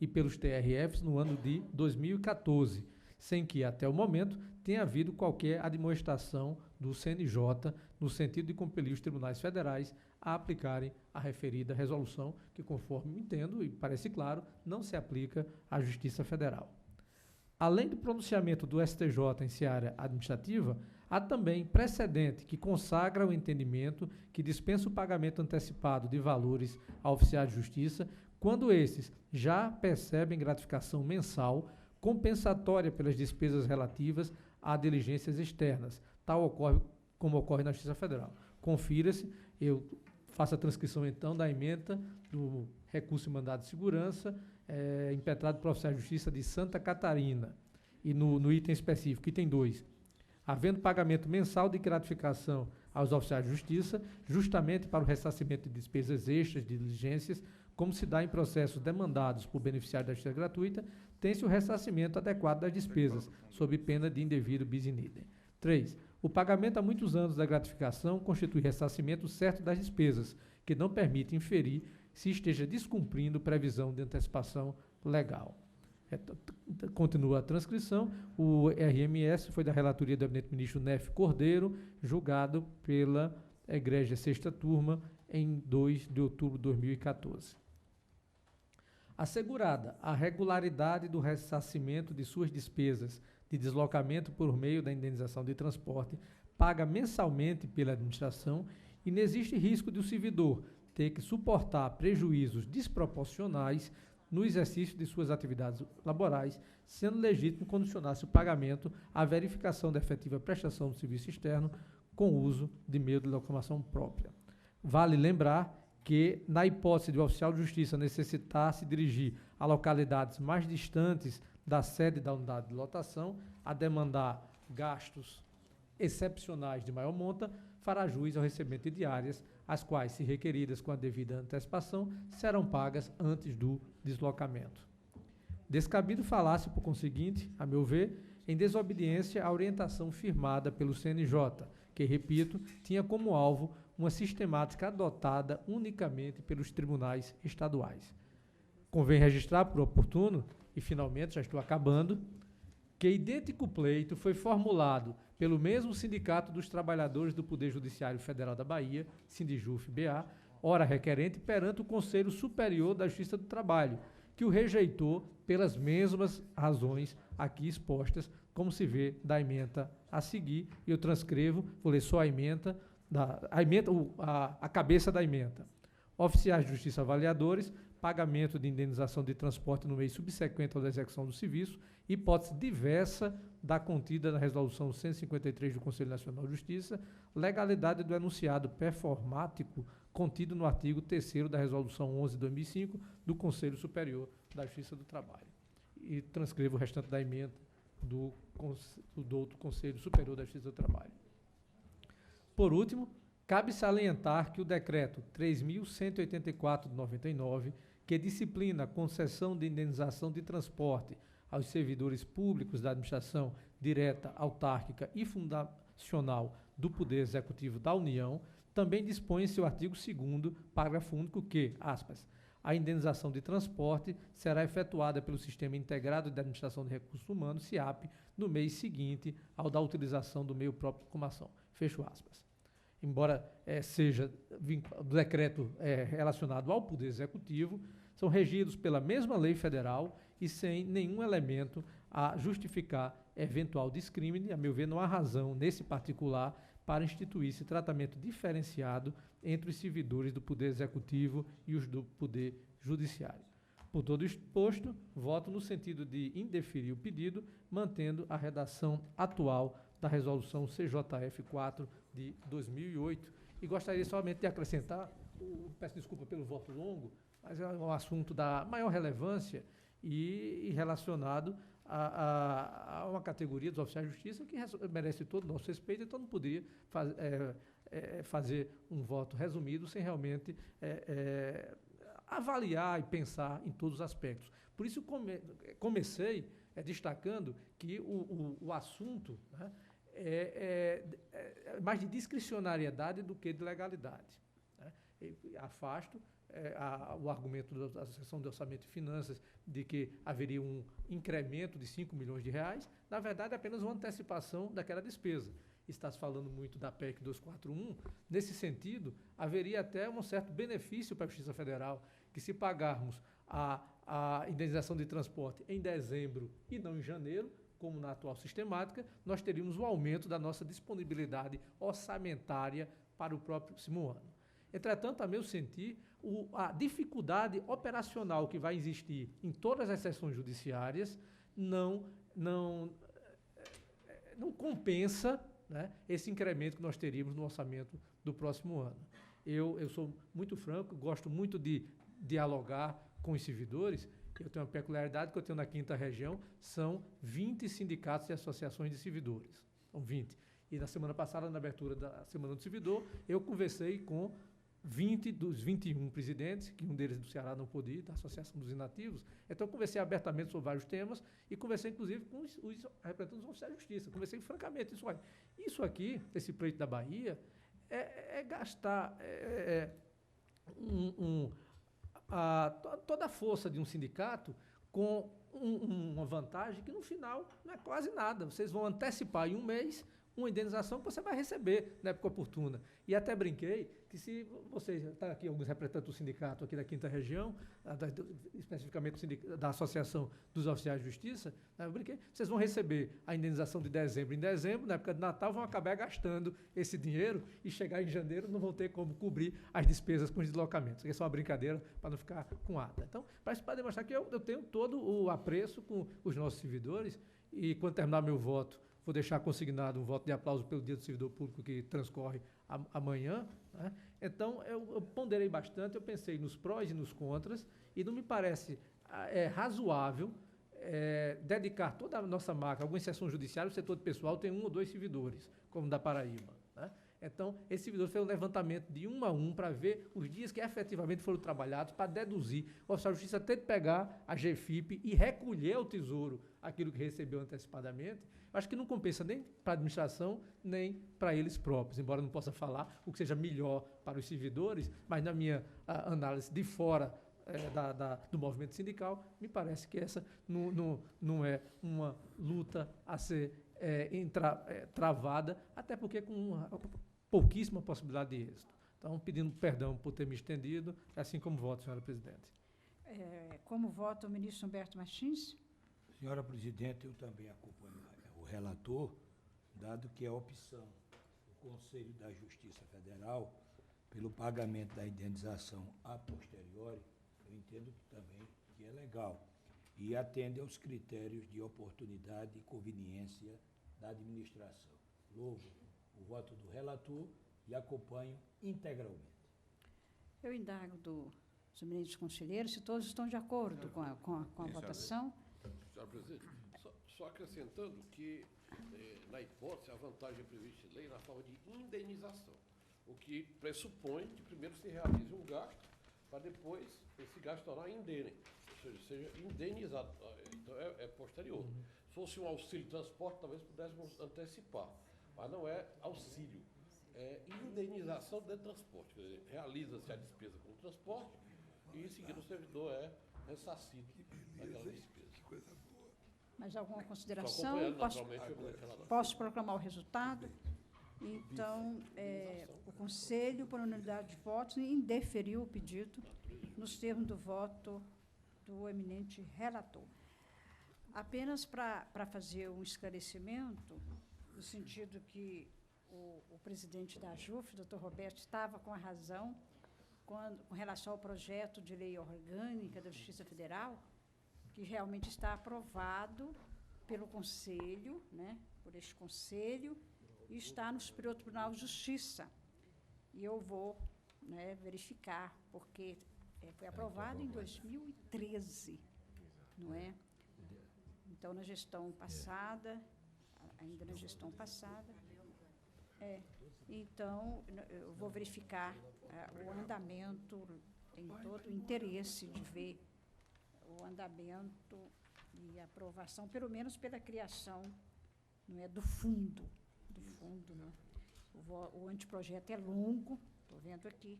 e pelos TRFs no ano de 2014, sem que, até o momento, tenha havido qualquer admoestação do CNJ no sentido de compelir os tribunais federais a aplicarem a referida resolução, que, conforme entendo e parece claro, não se aplica à Justiça Federal. Além do pronunciamento do STJ em seara administrativa, há também precedente que consagra o entendimento que dispensa o pagamento antecipado de valores a oficiais de justiça quando esses já percebem gratificação mensal compensatória pelas despesas relativas a diligências externas, como ocorre na Justiça Federal. Confira-se, eu faço a transcrição então da ementa do recurso de mandado de segurança impetrado pelo oficial de justiça de Santa Catarina, e no item específico, item 2, havendo pagamento mensal de gratificação aos oficiais de justiça, justamente para o ressarcimento de despesas extras de diligências, como se dá em processos demandados por beneficiário da justiça gratuita, tem-se o ressarcimento adequado das despesas, sob pena de indevido bis in idem. 3. O pagamento há muitos anos da gratificação constitui ressarcimento certo das despesas, que não permite inferir se esteja descumprindo previsão de antecipação legal. Continua a transcrição. O RMS foi da relatoria do eminente ministro Nef Cordeiro, julgado pela Egrégia Sexta Turma em 2 de outubro de 2014. Assegurada a regularidade do ressarcimento de suas despesas de deslocamento por meio da indenização de transporte paga mensalmente pela administração, e não existe risco de o servidor ter que suportar prejuízos desproporcionais no exercício de suas atividades laborais, sendo legítimo condicionar-se o pagamento à verificação da efetiva prestação do serviço externo com uso de meio de locomoção própria. Vale lembrar que, na hipótese de o oficial de justiça necessitar se dirigir a localidades mais distantes da sede da unidade de lotação, a demandar gastos excepcionais de maior monta, fará jus ao recebimento de diárias, as quais, se requeridas com a devida antecipação, serão pagas antes do deslocamento. Descabido falar-se, por conseguinte, a meu ver, em desobediência à orientação firmada pelo CNJ, que, repito, tinha como alvo uma sistemática adotada unicamente pelos tribunais estaduais. Convém registrar por oportuno, e finalmente já estou acabando, que idêntico pleito foi formulado pelo mesmo Sindicato dos Trabalhadores do Poder Judiciário Federal da Bahia, Sindijuf-BA, ora requerente perante o Conselho Superior da Justiça do Trabalho, que o rejeitou pelas mesmas razões aqui expostas como se vê da ementa a seguir, e eu transcrevo, vou ler só a ementa, a cabeça da ementa. Oficiais de justiça avaliadores, pagamento de indenização de transporte no mês subsequente à execução do serviço, hipótese diversa da contida na resolução 153 do Conselho Nacional de Justiça, legalidade do enunciado performático contido no artigo 3º da resolução 11 de 2005 do Conselho Superior da Justiça do Trabalho. E transcrevo o restante da emenda do outro Conselho Superior da Justiça do Trabalho. Por último, cabe salientar que o decreto 3.184 de 99, que disciplina a concessão de indenização de transporte aos servidores públicos da administração direta, autárquica e fundacional do Poder Executivo da União, também dispõe em seu artigo 2º, parágrafo único, que, aspas, a indenização de transporte será efetuada pelo Sistema Integrado de Administração de Recursos Humanos, SIAP, no mês seguinte ao da utilização do meio próprio de locomoção. Fecho aspas. Embora seja do decreto relacionado ao Poder Executivo, são regidos pela mesma lei federal e sem nenhum elemento a justificar eventual discrímine. A meu ver, não há razão, nesse particular, para instituir-se tratamento diferenciado entre os servidores do Poder Executivo e os do Poder Judiciário. Por todo exposto, voto no sentido de indeferir o pedido, mantendo a redação atual da Resolução CJF 4 de 2008. E gostaria somente de acrescentar, peço desculpa pelo voto longo, mas é um assunto da maior relevância e relacionado a uma categoria dos oficiais de justiça que merece todo o nosso respeito, então não poderia fazer um voto resumido sem realmente avaliar e pensar em todos os aspectos. Por isso, comecei destacando que o assunto, né, é mais de discricionariedade do que de legalidade, né? Afasto o argumento da Associação de Orçamento e Finanças de que haveria um incremento de 5 milhões de reais, na verdade é apenas uma antecipação daquela despesa. Está se falando muito da PEC 241, nesse sentido, haveria até um certo benefício para a Justiça Federal, que se pagarmos a indenização de transporte em dezembro e não em janeiro, como na atual sistemática, nós teríamos o aumento da nossa disponibilidade orçamentária para o próximo ano. Entretanto, a meu sentir, a dificuldade operacional que vai existir em todas as sessões judiciárias não compensa, né, esse incremento que nós teríamos no orçamento do próximo ano. Eu sou muito franco, gosto muito de dialogar com os servidores. Eu tenho uma peculiaridade que eu tenho na 5ª região, são 20 sindicatos e associações de servidores. São 20. E na semana passada, na abertura da Semana do Servidor, eu conversei com 20 dos 21 presidentes, que um deles do Ceará não pôde ir, da Associação dos Inativos. Então, eu conversei abertamente sobre vários temas e conversei, inclusive, com os representantes dos oficiais de justiça. Conversei francamente. Isso aqui, esse pleito da Bahia, é gastar toda a força de um sindicato com uma vantagem que, no final, não é quase nada. Vocês vão antecipar em um mês uma indenização que você vai receber na época oportuna. E até brinquei que se vocês, está aqui alguns representantes do sindicato aqui da 5ª região, especificamente da Associação dos Oficiais de Justiça, eu brinquei, vocês vão receber a indenização de dezembro em dezembro, na época de Natal vão acabar gastando esse dinheiro e chegar em janeiro não vão ter como cobrir as despesas com os deslocamentos. Isso é uma brincadeira para não ficar com ata. Então, para demonstrar que eu tenho todo o apreço com os nossos servidores e quando terminar meu voto, vou deixar consignado um voto de aplauso pelo Dia do Servidor Público que transcorre amanhã, né? Então, eu ponderei bastante, eu pensei nos prós e nos contras, e não me parece razoável dedicar toda a nossa máquina, algumas sessões judiciárias, o setor de pessoal tem 1 ou 2 servidores, como da Paraíba, né? Então, esse servidor fez um levantamento de 1 a 1 para ver os dias que efetivamente foram trabalhados, para deduzir. O oficial de justiça tem de pegar a GFIP e recolher ao Tesouro aquilo que recebeu antecipadamente. Eu acho que não compensa nem para a administração, nem para eles próprios, embora não possa falar o que seja melhor para os servidores, mas na minha análise de fora do movimento sindical, me parece que essa não é uma luta a ser travada, até porque com pouquíssima possibilidade de êxito. Então, pedindo perdão por ter me estendido, assim como voto, senhora presidente. Como vota o ministro Humberto Martins? Senhora presidente, eu também acompanho o relator, dado que a opção do Conselho da Justiça Federal pelo pagamento da indenização a posteriori, eu entendo que também que é legal e atende aos critérios de oportunidade e conveniência da administração. Louvo o voto do relator e acompanho integralmente. Eu indago dos eminentes conselheiros se todos estão de acordo com a votação. Senhor presidente, só acrescentando que, na hipótese, a vantagem prevista em lei na forma de indenização, o que pressupõe que primeiro se realize um gasto para depois esse gasto tornar indene, ou seja indenizado. Então, é posterior. Se fosse um auxílio de transporte, talvez pudéssemos antecipar, mas não é auxílio, é indenização de transporte. Quer dizer, realiza-se a despesa com o transporte e, em seguida, o servidor é ressarcido daquela despesa. Que coisa boa. Mais alguma Estou consideração? acompanhando, naturalmente, o relator. Posso proclamar o resultado? Então, o Conselho, por unanimidade de votos, indeferiu o pedido nos termos do voto do eminente relator. Apenas para fazer um esclarecimento, no sentido que o presidente da AJUF, doutor Roberto, estava com a razão com relação ao projeto de lei orgânica da Justiça Federal, que realmente está aprovado pelo Conselho, né, por este Conselho, e está no Superior Tribunal de Justiça. E eu vou, né, verificar, porque foi aprovado em 2013, não é? Então, na gestão passada, ainda na gestão passada, então, eu vou verificar o andamento, tenho todo o interesse de ver o andamento e a aprovação, pelo menos pela criação, não é, do fundo, né? O anteprojeto é longo, estou vendo aqui,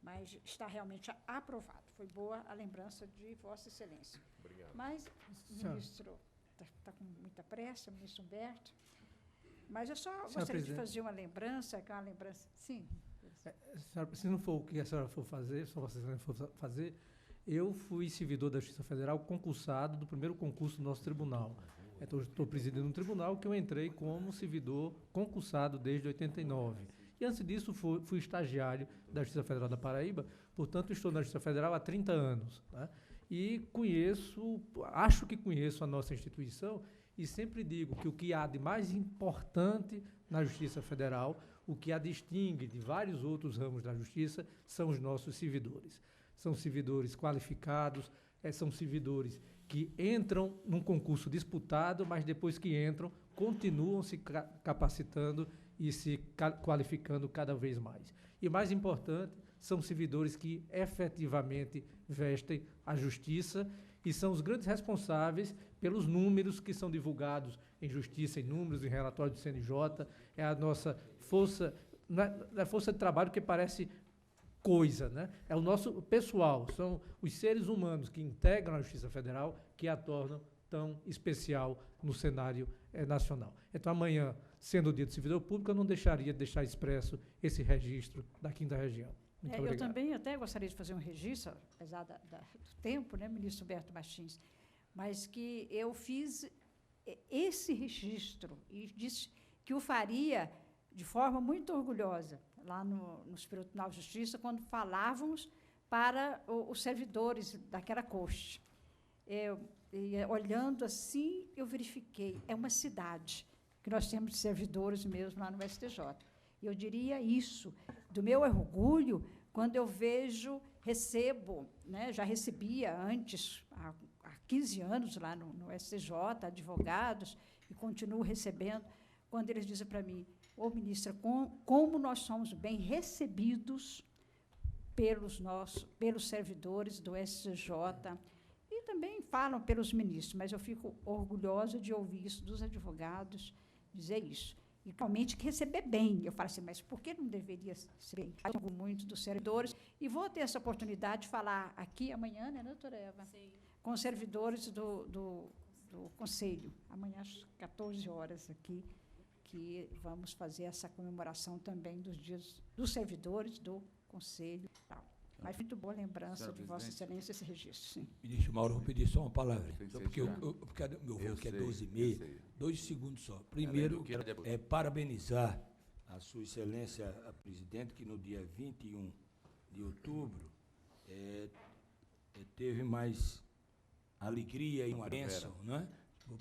mas está realmente aprovado. Foi boa a lembrança de Vossa Excelência. Obrigado. Mas, ministro, está com muita pressa, ministro Humberto, mas eu só gostaria de fazer uma lembrança, que é uma lembrança... Sim. Senhora, se não for o que a senhora for fazer, se Vossa Excelência for fazer, eu fui servidor da Justiça Federal concursado do primeiro concurso do nosso tribunal. Estou presidindo um tribunal que eu entrei como servidor concursado desde 89. E antes disso fui estagiário da Justiça Federal da Paraíba, portanto estou na Justiça Federal há 30 anos. Né? E acho que conheço a nossa instituição e sempre digo que o que há de mais importante na Justiça Federal, o que a distingue de vários outros ramos da Justiça, são os nossos servidores. São servidores qualificados, são servidores que entram num concurso disputado, mas depois que entram, continuam se capacitando e se qualificando cada vez mais. E mais importante, são servidores que efetivamente vestem a justiça e são os grandes responsáveis pelos números que são divulgados em justiça, em números, em relatório do CNJ. É a nossa força, não é força de trabalho que parece coisa, né? É o nosso pessoal, são os seres humanos que integram a Justiça Federal que a tornam tão especial no cenário nacional. Então, amanhã, sendo o dia do servidor público, eu não deixaria de deixar expresso esse registro da 5ª Região. Muito obrigado. Eu também até gostaria de fazer um registro, apesar do tempo, né, ministro Humberto Martins, mas que eu fiz esse registro e disse que o faria de forma muito orgulhosa, lá no Superior Tribunal de Justiça, quando falávamos para os servidores daquela corte. Olhando assim, eu verifiquei, é uma cidade que nós temos de servidores mesmo lá no STJ. Eu diria isso, do meu orgulho, quando eu recebo, né, já recebia antes, há 15 anos lá no STJ, advogados, e continuo recebendo, quando eles dizem para mim: ô, ministra, como nós somos bem recebidos pelos servidores do STJ, e também falam pelos ministros, mas eu fico orgulhosa de ouvir isso dos advogados, dizer isso. E, realmente, que receber bem. Eu falo assim, mas por que não deveria ser bem? Eu amo muito dos servidores, e vou ter essa oportunidade de falar aqui amanhã, né, doutora Eva? Sim. Com os servidores do Conselho, amanhã às 14 horas aqui, que vamos fazer essa comemoração também dos dias dos servidores do Conselho. Mas muito boa lembrança Senhor de Vossa presidente. Excelência esse registro, sim. Ministro Mauro, vou pedir só uma palavra. Tem que ser Porque, já. porque meu Eu voo que é sei, 12h30, eu sei. 2 segundos só. Primeiro, do que era depois. parabenizar a Sua Excelência, a Presidente, que no dia 21 de outubro teve mais alegria e uma bênção, né?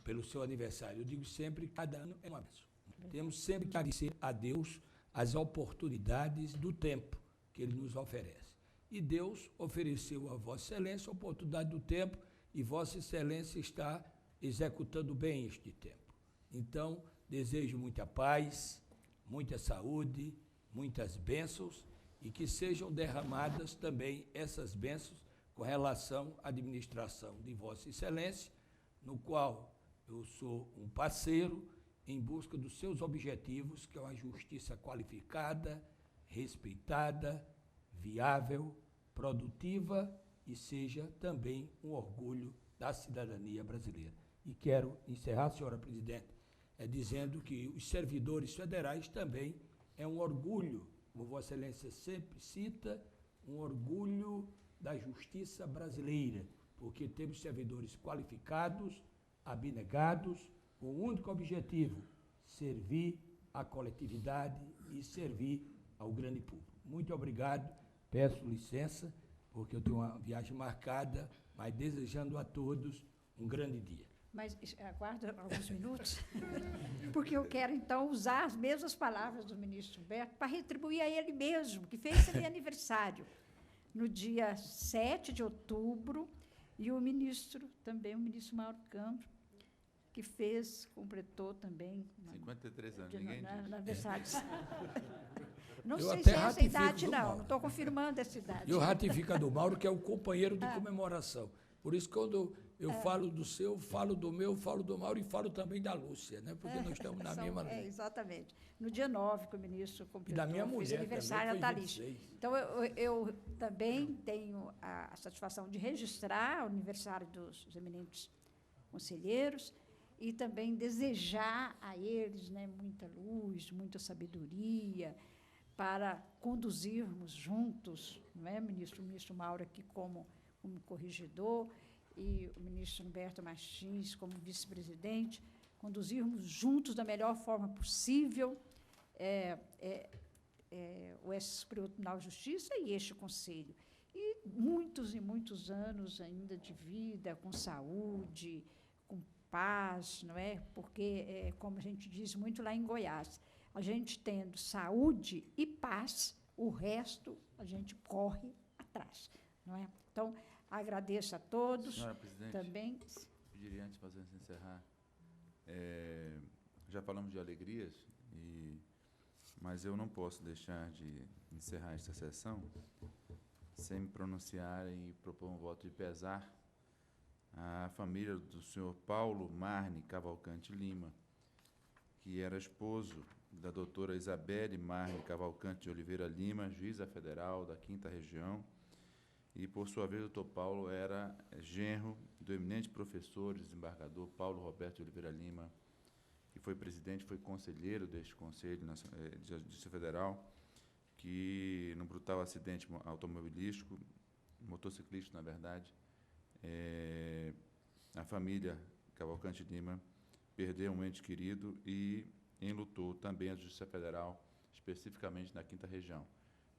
Pelo seu aniversário. Eu digo sempre, cada ano é uma bênção. Temos sempre que agradecer a Deus as oportunidades do tempo que Ele nos oferece. E Deus ofereceu a Vossa Excelência a oportunidade do tempo e Vossa Excelência está executando bem este tempo. Então, desejo muita paz, muita saúde, muitas bênçãos e que sejam derramadas também essas bênçãos com relação à administração de Vossa Excelência, no qual eu sou um parceiro em busca dos seus objetivos, que é uma justiça qualificada, respeitada, viável, produtiva e seja também um orgulho da cidadania brasileira. E quero encerrar, senhora Presidente, dizendo que os servidores federais também é um orgulho, como Vossa Excelência sempre cita, um orgulho da justiça brasileira, porque temos servidores qualificados, abnegados, com o único objetivo, servir à coletividade e servir ao grande público. Muito obrigado, peço licença, porque eu tenho uma viagem marcada, mas desejando a todos um grande dia. Mas aguarda alguns minutos, porque eu quero, então, usar as mesmas palavras do ministro Humberto para retribuir a ele mesmo, que fez seu aniversário no dia 7 de outubro, e o ministro, também o ministro Mauro Campos, que completou também... 53 anos, ninguém diz. Aniversário. Não Eu sei até se é essa ratifico idade, do não. Mauro. Não estou confirmando essa idade. Eu ratifico a do Mauro, que é o companheiro de comemoração. Por isso, quando eu falo do seu, falo do meu, falo do Mauro e falo também da Lúcia, né? Porque nós estamos na mesma linha. Exatamente. No dia 9, que o ministro completou, minha fez mulher aniversário também, foi natalício. 26. Então, eu também tenho a satisfação de registrar o aniversário dos eminentes conselheiros e também desejar a eles, né, muita luz, muita sabedoria, para conduzirmos juntos, não é, ministro? O ministro Mauro aqui como corregedor e o ministro Humberto Martins como vice-presidente, conduzirmos juntos da melhor forma possível o Superior Tribunal de Justiça e este Conselho. E muitos anos ainda de vida, com saúde, com paz, não é? Porque, como a gente diz muito lá em Goiás, a gente tendo saúde e paz, o resto a gente corre atrás, não é? Então, agradeço a todos. Senhora Presidente, também. Pediria antes de encerrar, já falamos de alegrias, mas eu não posso deixar de encerrar esta sessão sem me pronunciar e propor um voto de pesar à família do senhor Paulo Marne Cavalcante Lima, que era esposo da doutora Isabelle Marne Cavalcante de Oliveira Lima, juíza federal da 5ª Região, e, por sua vez, o doutor Paulo era genro do eminente professor e desembargador Paulo Roberto de Oliveira Lima, que foi presidente, foi conselheiro deste Conselho de Justiça Federal, que, num brutal acidente automobilístico, motociclista, na verdade, a família Cavalcante Lima perdeu um ente querido e enlutou também a Justiça Federal, especificamente na 5ª Região.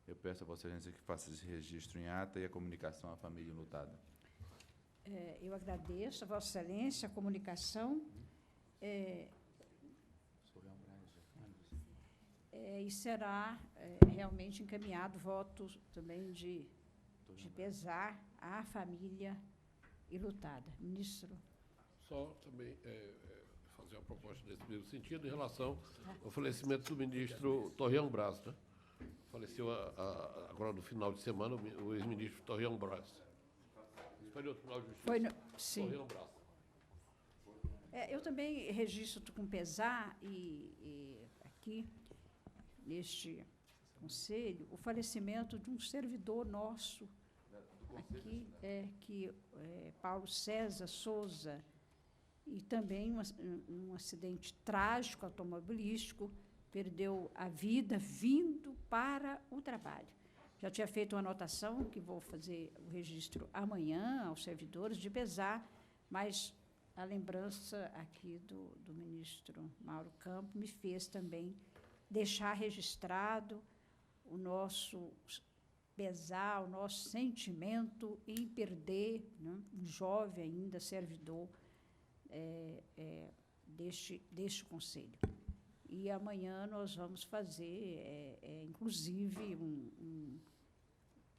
Eu peço a Vossa Excelência que faça esse registro em ata e a comunicação à família enlutada. Eu agradeço a Vossa Excelência a comunicação. E será realmente encaminhado voto também de pesar à família enlutada. Ministro. Só também fazer uma proposta nesse mesmo sentido em relação ao falecimento do ministro Torreão Braz, né? Faleceu agora no final de semana o ex-ministro Torreão Braz. Superior Tribunal de Justiça. Sim. Torreão Braz. Eu também registro com pesar e aqui neste conselho o falecimento de um servidor nosso aqui, que Paulo César Souza, e também um acidente trágico automobilístico, perdeu a vida vindo para o trabalho. Já tinha feito uma anotação, que vou fazer o registro amanhã aos servidores de pesar, mas a lembrança aqui do ministro Mauro Campos me fez também deixar registrado o nosso pesar, o nosso sentimento em perder, né, um jovem ainda servidor deste conselho. E amanhã nós vamos fazer, inclusive,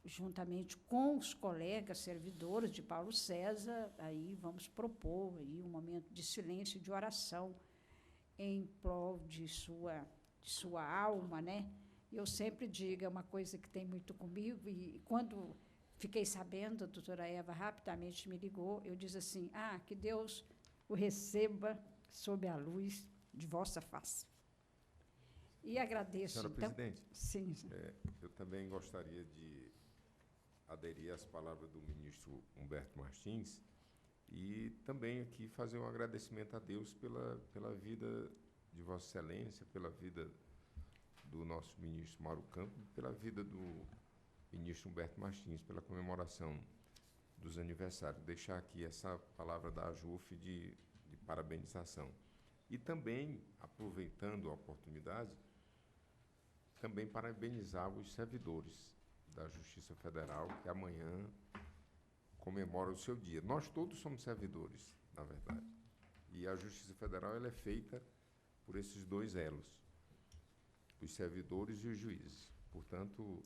juntamente com os colegas servidores de Paulo César, aí vamos propor aí um momento de silêncio e de oração em prol de sua alma, né? Eu sempre digo, é uma coisa que tem muito comigo, e quando fiquei sabendo, a doutora Eva rapidamente me ligou, eu disse assim, que Deus o receba sob a luz de vossa face. E agradeço, Senhora então... Presidente, sim. Eu também gostaria de aderir às palavras do ministro Humberto Martins e também aqui fazer um agradecimento a Deus pela vida de Vossa Excelência, pela vida do nosso ministro Mauro Campos, pela vida do ministro Humberto Martins, pela comemoração dos aniversários. Deixar aqui essa palavra da AJUF de parabenização. E também, aproveitando a oportunidade, também parabenizar os servidores da Justiça Federal, que amanhã comemora o seu dia. Nós todos somos servidores, na verdade. E a Justiça Federal ela é feita por esses dois elos, os servidores e os juízes. Portanto,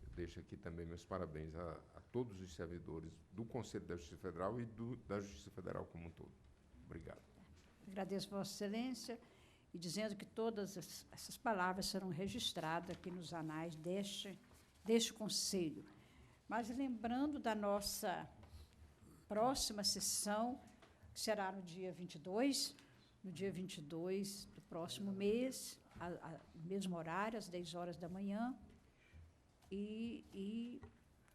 eu deixo aqui também meus parabéns a todos os servidores do Conselho da Justiça Federal e da Justiça Federal como um todo. Obrigado. Agradeço Vossa Excelência e dizendo que todas essas palavras serão registradas aqui nos anais deste Conselho. Mas lembrando da nossa próxima sessão, que será no dia 22 do próximo mês, no mesmo horário, às 10 horas da manhã, e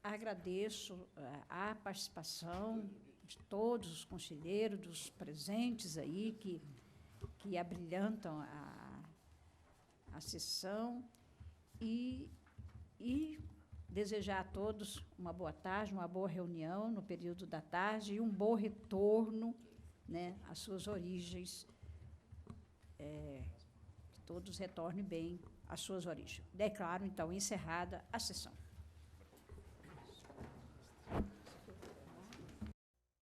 agradeço a participação de todos os conselheiros, dos presentes aí, que abrilhantam a sessão, e desejar a todos uma boa tarde, uma boa reunião no período da tarde e um bom retorno, né, às suas origens, que todos retornem bem às suas origens. Declaro, então, encerrada a sessão.